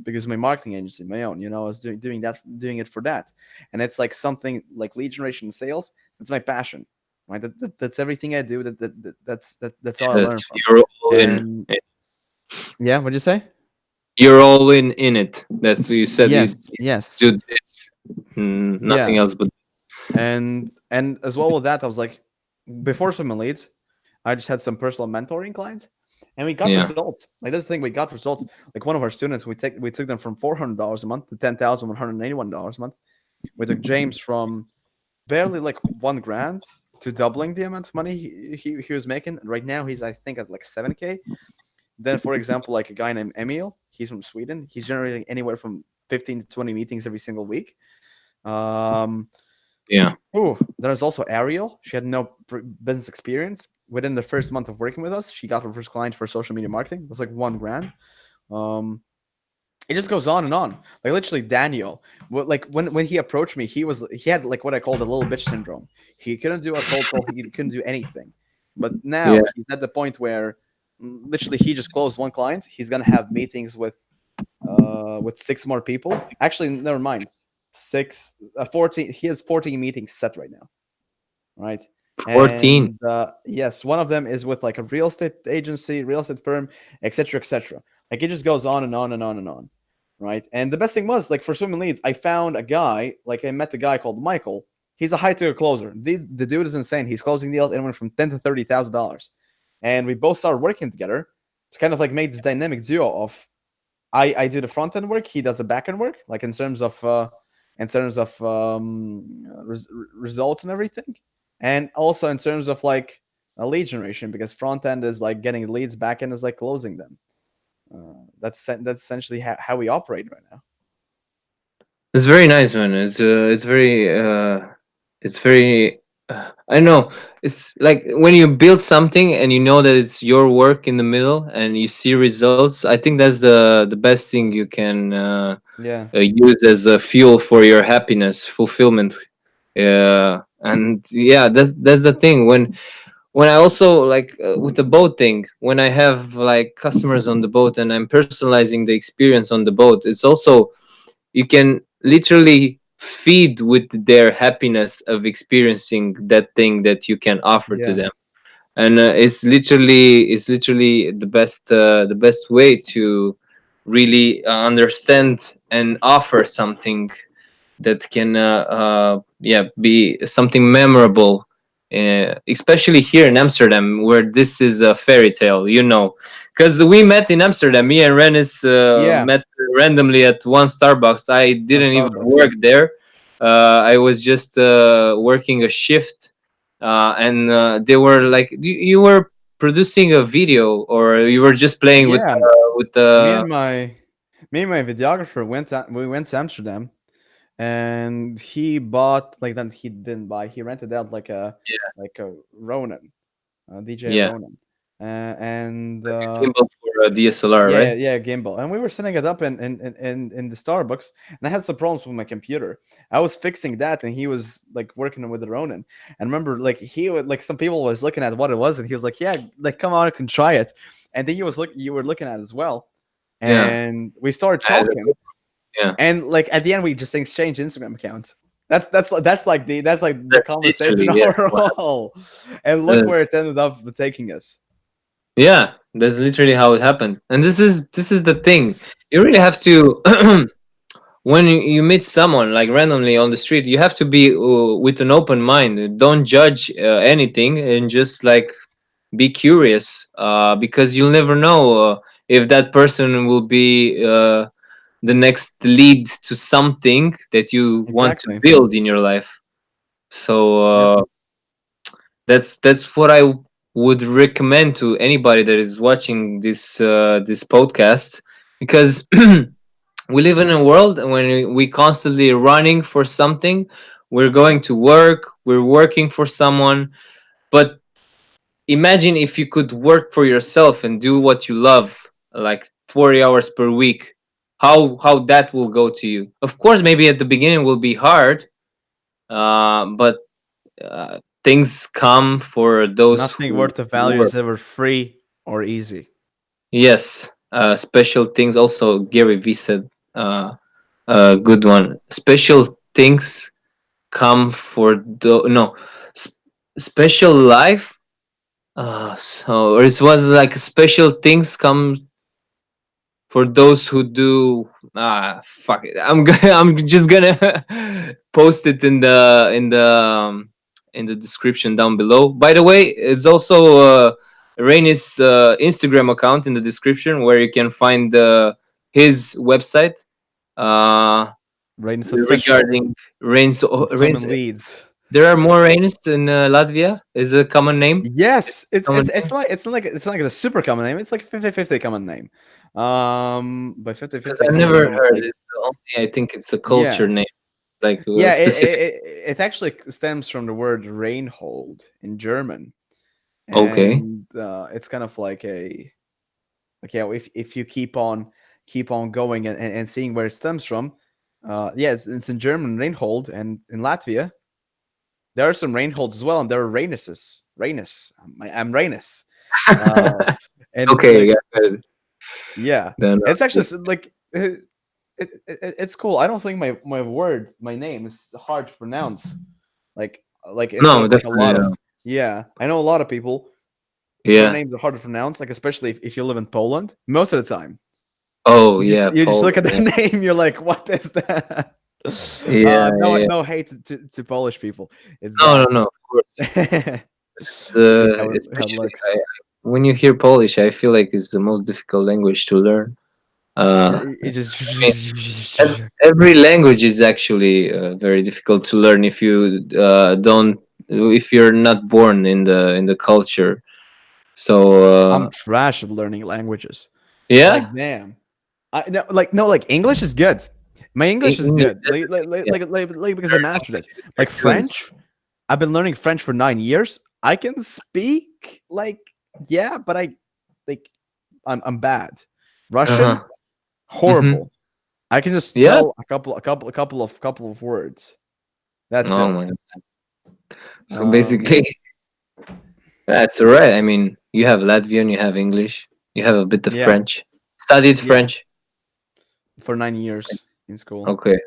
because my marketing agency, my own, I was doing it for that, and it's like something like lead generation and sales. That's my passion, right? That's everything I do. That's all I Yes, learn from. you're all in. And yeah, what'd you say? You're all in it. That's what you said. Yes, You yes, do this, nothing yeah. else but. And as well with that, I was like, before swimming leads, I just had some personal mentoring clients, and we got Yeah. results. Like that's the thing, we got results. Like one of our students, we took them from $400 a month to $10,181 a month. We took James from barely like 1 grand to doubling the amount of money he was making. Right now, he's I think at like 7K. Then, for example, like a guy named Emil, he's from Sweden. He's generating anywhere from 15 to 20 meetings every single week. Um, Yeah. there's also Ariel. She had no business experience. Within the first month of working with us, she got her first client for social media marketing. It was like 1 grand. Um, it just goes on and on. Like literally, Daniel. Like when he approached me, he had like what I called a little bitch syndrome. He couldn't do a cold call. He couldn't do anything. But Yeah. now he's at the point where literally he just closed 1 client. He's gonna have meetings with 6 more people. Actually, never mind. 14. He has 14 meetings set right now, right? 14. And yes, one of them is with like a real estate agency, real estate firm, etc., etc. Like it just goes on and on and on and on, right? And the best thing was like for swimming leads, I found a guy. Like I met a guy called Michael. He's a high ticket closer. The dude is insane. He's closing deals anywhere from $10,000 to $30,000, and we both started working together to kind of like make this dynamic duo of I do the front end work, he does the back end work, like in terms of results and everything, and also in terms of like a lead generation because front end is like getting leads, back end is like closing them. That's essentially how we operate right now. It's very nice, man. It's very. I know. It's like when you build something and you know that it's your work in the middle and you see results. I think that's the best thing you can Yeah, use as a fuel for your happiness, fulfillment. And yeah, that's the thing. When I also like with the boat thing, when I have like customers on the boat and I'm personalizing the experience on the boat, it's also you can literally feed with their happiness of experiencing that thing that you can offer to yeah, them, and it's literally the best way to really understand and offer something that can yeah, be something memorable, especially here in Amsterdam where this is a fairy tale, because we met in Amsterdam. Me and Rennis yeah. met randomly at one Starbucks. I On didn't even Starbucks. work there. I was just working a shift, and they were like, you were producing a video, or you were just playing Yeah, with me the and my me and my videographer we went to Amsterdam, and he bought like then he didn't buy, he rented out like a Ronin, DJ yeah, Ronin, and gimbal for a DSLR, yeah, right? yeah, gimbal, and we were setting it up in the Starbucks, and I had some problems with my computer. I was fixing that, and he was like working with the Ronin. And remember, like he would like some people was looking at what it was, and he was like, "Yeah, like come on, I can try it." And then you were looking at it as well, Yeah. and we started I had talking, Yeah, and like at the end, we just exchanged Instagram accounts. That's like the that's conversation literally, yeah, what overall, and look happened. where it ended up taking us. Yeah, that's literally how it happened. And this is the thing. You really have to when you meet someone like randomly on the street, you have to be with an open mind. Don't judge anything and just like be curious, because you'll never know if that person will be the next lead to something that you want to Exactly. build in your life. Yep. So that's what I would recommend to anybody that is watching this podcast, because we live in a world when we constantly running for something. We're going to work, we're working for someone, but imagine if you could work for yourself and do what you love, like 40 hours per week. How that will go to you? Of course, maybe at the beginning will be hard, but things come for those Nothing who worth the value work. is ever free or easy. Yes, special things. Also, Gary Vee said, a good one. Special things come for the no, special life. So or it was like special things come for those who do. Fuck it. I'm just gonna post it in the description down below. By the way, it's also Reinis Instagram account in the description where you can find his website uh Right? It's official. regarding Reinis And Reinis swimming leads. There are more Reinis in Latvia. Is a common name. Yes, Common it's name. like it's not like a super common name. It's like 50-50 common name. By Because 50-50 I common never name, heard. like It's only I think it's a culture yeah, name, like yeah. specific. It actually stems from the word Reinhold in German, Okay. and it's kind of like yeah. If you keep on going and seeing where it stems from, yeah, it's in German Reinhold, and in Latvia there are some Reinholds as well, and there are Reinises. Reinis, I'm Reinis. Uh, and Okay. like Got it. yeah, Then it's actually like it's cool. I don't think my name is hard to pronounce. Like instead no, of like a definitely lot of no. yeah, I know a lot of people whose Yeah. names are hard to pronounce. Like especially if you live in Poland, most of the time Oh you just yeah, you just look Poland. at their Yeah. name, you're like, what is that? Yeah. No Yeah. no hate to Polish people. It's No, no, that no. Of course. it's just how it Especially looks. when you hear Polish, I feel like it's the most difficult language to learn. Yeah, it I mean, just every language is actually very difficult to learn if you don't, if you're not born in the culture. So I'm trash at learning languages. Like yeah, damn. I no, like English is good. My English is English good. definitely. Yeah, Because I learn mastered it. languages is Like very fluent. French, I've been learning French for 9 years. I can speak like yeah, but like I'm bad. Uh Russian, huh. Mm-hmm. horrible. I can just Yeah. tell a couple of words. That's Oh it. my God. So Um, basically, that's alright. I mean, you have Latvian, you have English, you have a bit of yeah, French. Studied yeah, French. for 9 years in school. Okay.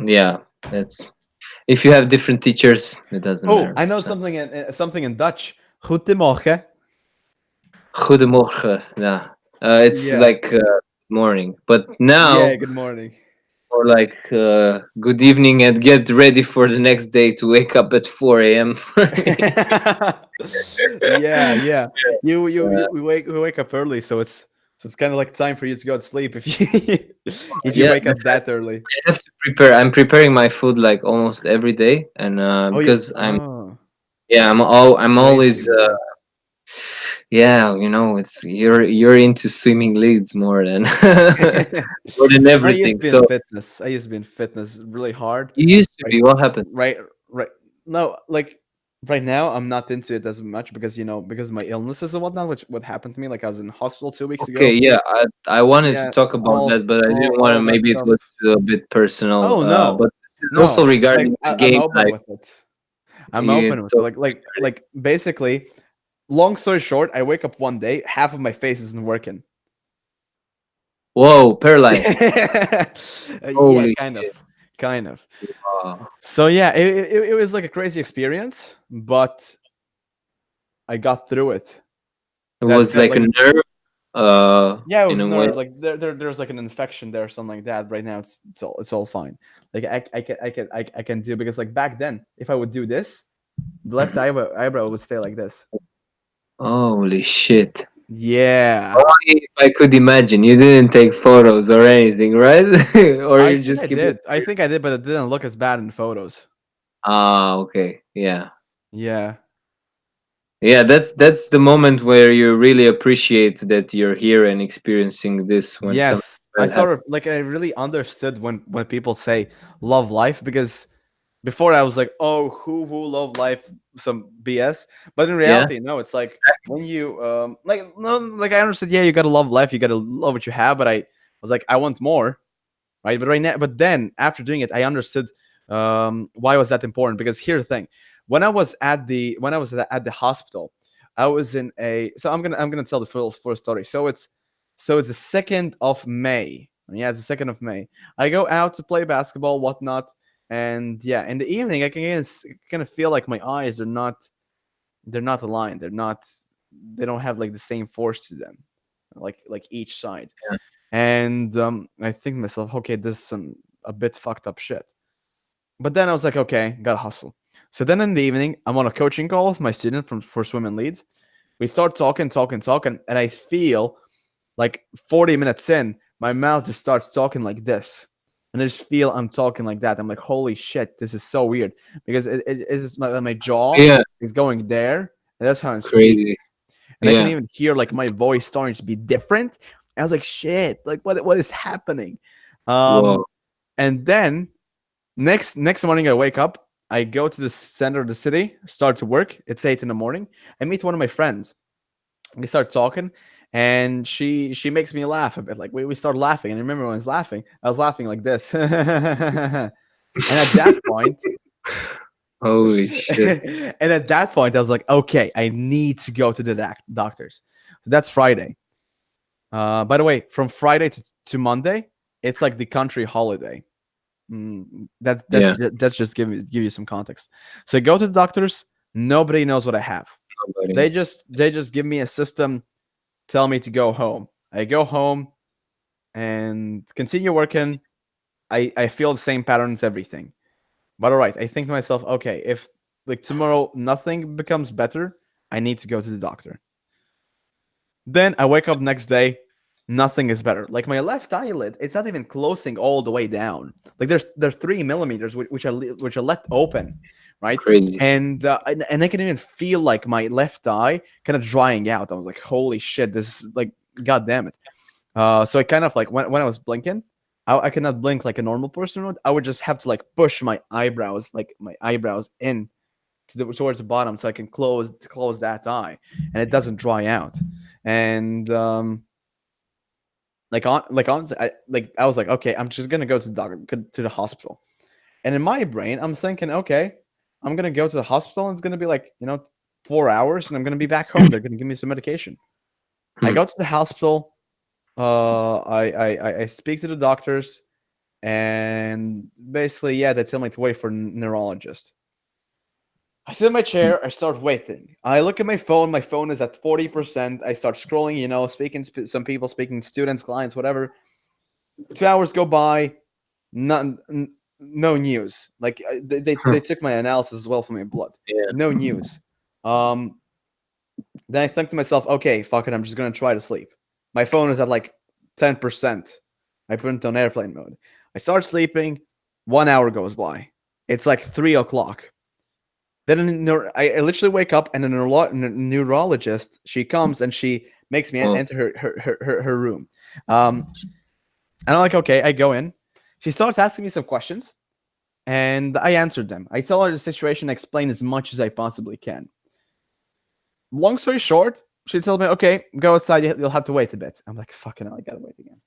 Yeah. That's if you have different teachers, it doesn't Oh, matter. I know So. something in Dutch. Goedemorgen. Goedemorgen. Yeah. It's Yeah. like morning, but Yeah, now good morning. or like good evening and get ready for the next day to wake up at 4 a.m. for me. Yeah, yeah. Uh, We wake up early, so it's kind of like time for you to go to sleep if you if you yeah, wake up that early. I have to prepare. I'm preparing my food like almost every day, and Oh yeah. because I'm Oh, yeah, I'm crazy, always man. yeah, it's you're into swimming leads more than more than I used everything. to be in So fitness. I used to be in fitness really hard. you used to Right, be. What happened? right. No, like right now, I'm not into it as much because because of my illnesses and whatnot. Which what happened to me? Like I was in hospital 2 weeks Okay, ago. yeah, I wanted to Yeah, talk about that, but I didn't want to. all that Maybe it stuff. was a bit personal. Oh no, But this is also no. Like regarding the I'm game open life. with it. I'm open It's with it. also Like basically, long story short, I wake up one day, half of my face isn't working. whoa, paralyzed. Yeah, Holy kind of, shit! kind of. Wow. So yeah, it was like a crazy experience, but I got through it. It That's was it. like a Like nerve, yeah, it in was a way. nerve. Like there's like an infection there or something like that. Right now, it's all fine. Like I can do because like back then, if I would do this, the left eyebrow would stay like this. Holy shit! Yeah, Only if I could imagine. You didn't take photos or anything, right? Or I you think just I keep it. did. I think I did, but it didn't look as bad in photos. Ah, okay, yeah. Yeah. Yeah, that's the moment where you really appreciate that you're here and experiencing this when something Yes, I bad happens. sort of like I really understood when people say love life because before I was like, oh, who love life, some BS. But in Yeah. reality, no, it's like when you like no, like I understood. Yeah, you gotta love life, you gotta love what you have. But I was like, I want more, right? But right now, but then after doing it, I understood why was that important. Because here's the thing: when I was at the hospital, I was in a. So I'm gonna tell the full story. So it's the 2nd of May. Yeah, it's the 2nd of May. I go out to play basketball, whatnot, and yeah, in the evening I can kind of feel like my eyes are not they're not aligned. They don't have like the same force to them, like each side. Yeah. And I think to myself, okay, this is some a bit fucked up shit. But then I was like, okay, gotta hustle. So then in the evening, I'm on a coaching call with my student from for swim and leads. We start talking, and I feel like 40 minutes in, my mouth just starts talking like this. and I just feel I'm talking like that. I'm like, holy shit, this is so weird because it is my jaw Yeah. is going there, and that's how I'm speaking, Crazy. and I can Yeah. even hear like my voice starting to be different. I was like, shit, like what is happening? Whoa. Um, and then next morning I wake up, I go to the center of the city, start to work. It's 8 in the morning. I meet one of my friends. We start talking, and she makes me laugh a bit. Like we start laughing, and I remember when I was laughing like this. And at that point, Holy shit. and at that point, I was like, okay, I need to go to the doctors. So that's Friday. By the way, from Friday to Monday, it's like the country holiday. Yeah. That's just give you some context. So I go to the doctors. Nobody knows what I have. Nobody. They just give me a system, tell me to go home. I go home and continue working. I feel the same patterns, everything. But all right, I think to myself, okay, if like tomorrow nothing becomes better, I need to go to the doctor. Then I wake up next day, nothing is better. Like my left eyelid, it's not even closing all the way down. Like there's 3 millimeters which are left open, right? Crazy. And I can even feel like my left eye kind of drying out. I was like, holy shit, this is like, god damn it. So I kind of like when I was blinking, I cannot blink like a normal person would. I would just have to like push my eyebrows in towards the bottom so I can close that eye, and it doesn't dry out. And like honestly, I was like, okay, I'm just gonna go to the doctor, to the hospital. And in my brain, I'm thinking, okay, I'm gonna go to the hospital, and it's gonna be like 4 hours, and I'm gonna be back home. They're gonna give me some medication. I Hmm. go to the hospital. I speak to the doctors, and basically, yeah, they tell me to wait for a neurologist. I sit in my chair. I start waiting. I look at my phone. My phone is at 40%. I start scrolling. Speaking to some people, speaking to students, clients, whatever. 2 hours go by. None, no news. Like they took my analysis as well for my blood. Yeah. No news. Um, then I think to myself, okay, fuck it. I'm just gonna try to sleep. My phone is at like 10%. I put it on airplane mode. I start sleeping. 1 hour goes by. It's like 3 o'clock. Then I literally wake up, and a neurologist, she comes and she makes me Well, enter her room. And I'm like, okay, I go in. She starts asking me some questions, and I answered them. I tell her the situation, explain as much as I possibly can. Long story short, she tells me, okay, go outside. You'll have to wait a bit. I'm like, fucking hell, I gotta wait again.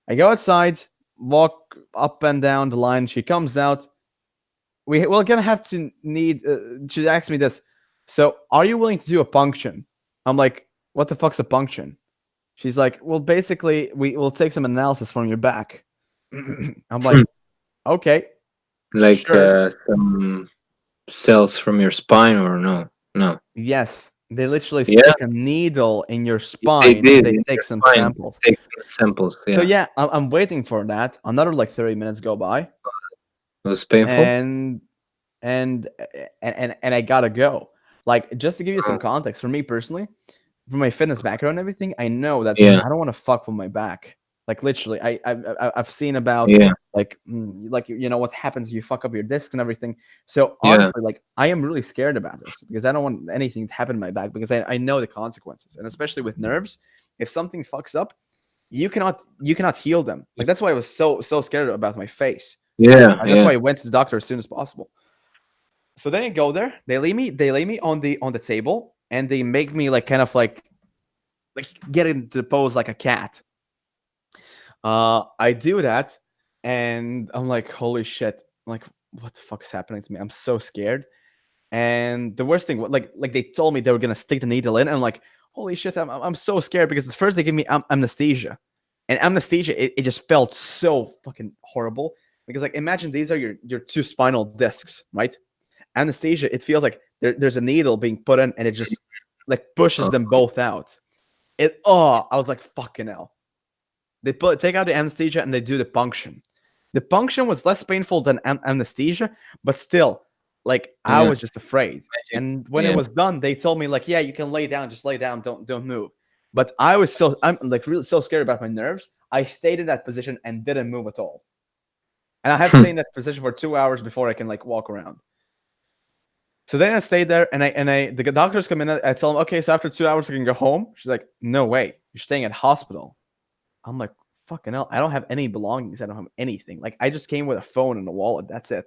I go outside, walk up and down the line. She comes out. We're gonna have to need. She asked me this. So, are you willing to do a punction? I'm like, what the fuck's a punction? She's like, well, basically, we will take some analysis from your back. I'm hmm. like, okay, Like sure. some cells from your spine, or no? No. Yes, they literally Yeah, stick a needle in your they spine and did they in take your some spine. samples. Take some samples. So Yeah. yeah, I'm waiting for that. Another like 30 minutes go by, It was painful. and and and I gotta go. Like just to give you some Oh, context, for me personally, from my fitness background and everything, I know that yeah. I don't want to fuck with my back. Like literally, I've seen about Yeah. like what happens if you fuck up your discs and everything. So Yeah. honestly, like I am really scared about this because I don't want anything to happen to my back because I know the consequences, and especially with nerves, if something fucks up, you cannot heal them. Like that's why I was so scared about my face. Yeah. That's why Yeah. I went to the doctor as soon as possible. So then I go there. They lay me on the table, and they make me like kind of like get into the pose like a cat. I do that, and I'm like, holy shit! I'm like, what the fuck is happening to me? I'm so scared. And the worst thing, like they told me they were gonna stick the needle in, and I'm like, holy shit! I'm so scared because at first they give me anesthesia, and anesthesia it just felt so fucking horrible because like imagine these are your two spinal discs, right? Anesthesia, it feels like there's a needle being put in, and it just like pushes Oh, them both out. I was like, fucking hell. They take out the anesthesia and they do the punction. The punction was less painful than anesthesia, but still, like I yeah. was just afraid. And when it Yeah. was done, they told me like, yeah, you can lay down, just lay down, don't move. But I'm like really so scared about my nerves. I stayed in that position and didn't move at all. and I have to stay in that position for 2 hours before I can like walk around. So then I stayed there, and the doctors come in. I tell them, okay, so after 2 hours I can go home. She's like, no way, you're staying at hospital. I'm like, fucking hell, I don't have any belongings. I don't have anything. Like I just came with a phone and a wallet. That's it.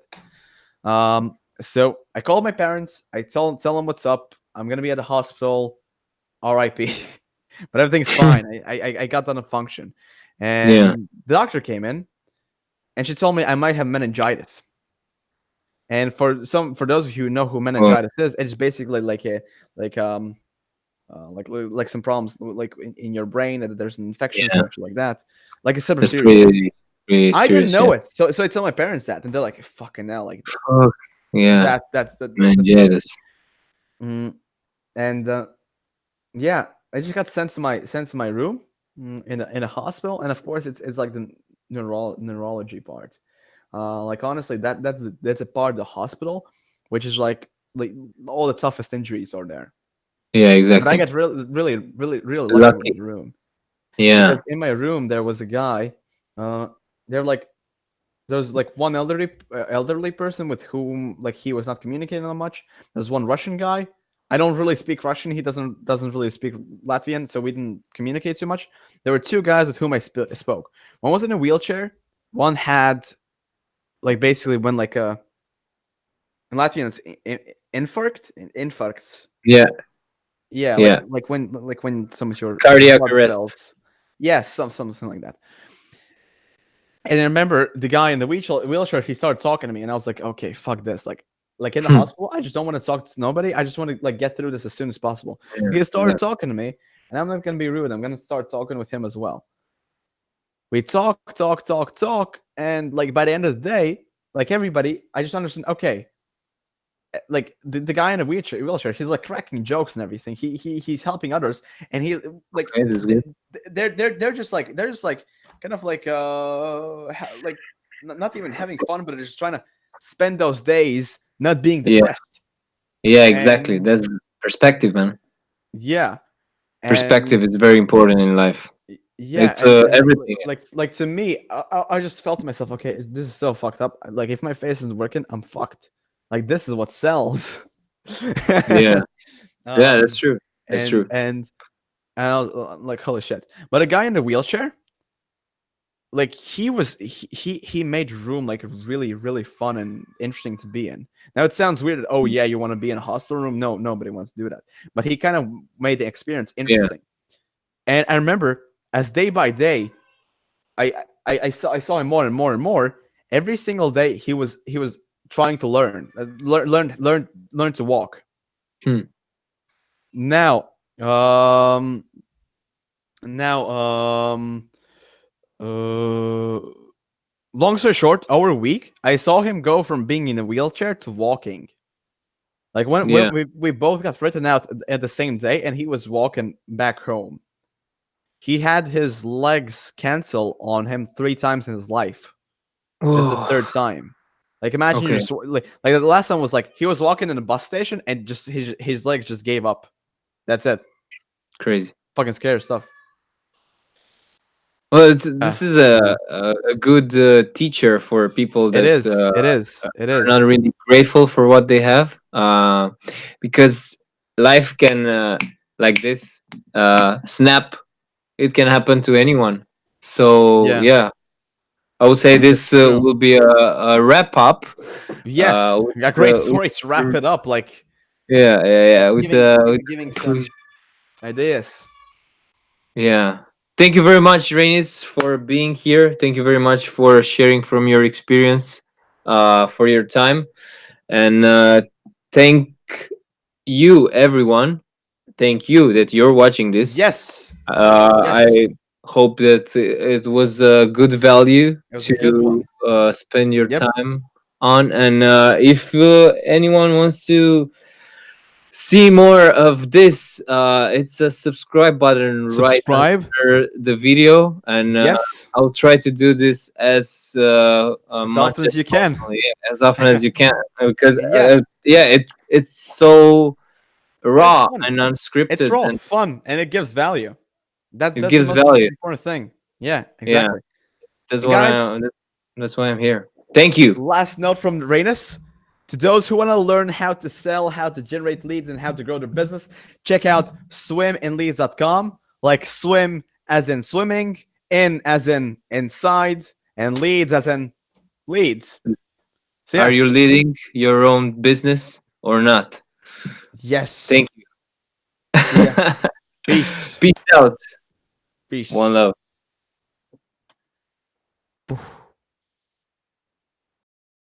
So I called my parents. I tell them what's up. I'm gonna be at the hospital. R.I.P. But everything's fine. I got done a function, Yeah. and the doctor came in, and she told me I might have meningitis. And for those of you who know who Oh, meningitis is, it's basically like like some problems like in your brain that there's an infection, yeah. something like that. Like it's super That's serious. really, really I didn't serious. Yeah. know it, so I tell my parents that, and they're like, "Fucking hell!" Like Fuck. Yeah. that's serious. Meningitis. Mm, and yeah, I just got sent to my room in a hospital, and of course it's like the neurology part. Like honestly, that's a part of the hospital, which is like all the toughest injuries are there. Yeah. But I Exactly. got really lucky with Lucky. the room because Yeah. in my room there was a guy. Uh, they're like There's like one elderly person with whom like he was not communicating that much. There's one Russian guy. I don't really speak Russian. He doesn't really speak Latvian, so we didn't communicate too much. There were two guys with whom I spoke. One was in a wheelchair. One had like basically when like in Latvian it's infarcts. Yeah. Yeah, Yeah. like when some of your Cardiac blood arrest. cells. Yes, something like that. And I remember the guy in the wheelchair, he started talking to me, and I was like, okay, fuck this. Like in the Hmm. hospital, I just don't want to talk to nobody. I just want to like get through this as soon as possible. Yeah. He started Exactly. talking to me, and I'm not gonna be rude. I'm gonna start talking with him as well. We talk, and like by the end of the day, like everybody, I just understand. Okay, like the guy in a wheelchair, he's like cracking jokes and everything. He's helping others, and he like Okay. That's good. they're just like kind of like like not even having fun, but they're just trying to spend those days not being Yeah. depressed. Yeah. Exactly. And That's perspective, man. yeah, Perspective and is very important in life. yeah, It's and everything. like to me, I just felt to myself, okay, this is so fucked up. Like if my face isn't working, I'm fucked. Like this is what sells. Yeah. Yeah. That's um, true. That's and true. and and I was like, holy shit! But a guy in the wheelchair, like he made room like really fun and interesting to be in. Now it sounds weird. Oh yeah, you want to be in a hospital room? No, nobody wants to do that. But he kind of made the experience Yeah. interesting. And I remember as day by day, I saw him more and more and more. Every single day he was trying to learn to walk. Hmm. Now, um, now, uh, long story short, our week, I saw him go from being in a wheelchair to walking. Like when Yeah. we both got written out at the same day, and he was walking back home. He had his legs cancel on him 3 times in his life. This is the third Oh. time. Like imagine you Okay. just like the last time was like he was walking in a bus station and just his legs just gave up. That's it. Crazy. Fucking scary stuff. Well, Uh, this is mm. a good teacher for people It that is. It is. It are not is. really grateful for what they have, because life can like this snap. It can happen to anyone. So Yeah, yeah, I would say that's this true. will be a wrap up. Yes, With, a great with, story to wrap it up. Like yeah, yeah, yeah. With giving conclusion. some ideas. Yeah. Thank you very much, Reinis, for being here. Thank you very much for sharing from your experience, for your time. And thank you, everyone. Thank you that you're watching this. Yes, yes, I hope that it was a good value it was a good to one. spend your Yep. time on. And if anyone wants to see more of this, it's a subscribe button right Subscribe. under the video, and Yes, I'll try to do this as as much often as as you can. possible, yeah, as often as you can, because Yeah, yeah, it's so and it's raw fun. and It's unscripted, raw, and fun, and it gives value. it That's the gives most value. important thing. Yeah, Yeah, exactly. that's And what guys, that's why I'm here. Thank you. Last note from Reinis. To those who want to learn how to sell, how to generate leads, and how to grow their business, check out swiminleads.com. Like swim as in swimming, in as in inside, and leads as in leads. So Are yeah, you leading your own business or not? yes. Thank See ya. you. Peace. Peace out. One Peace. love.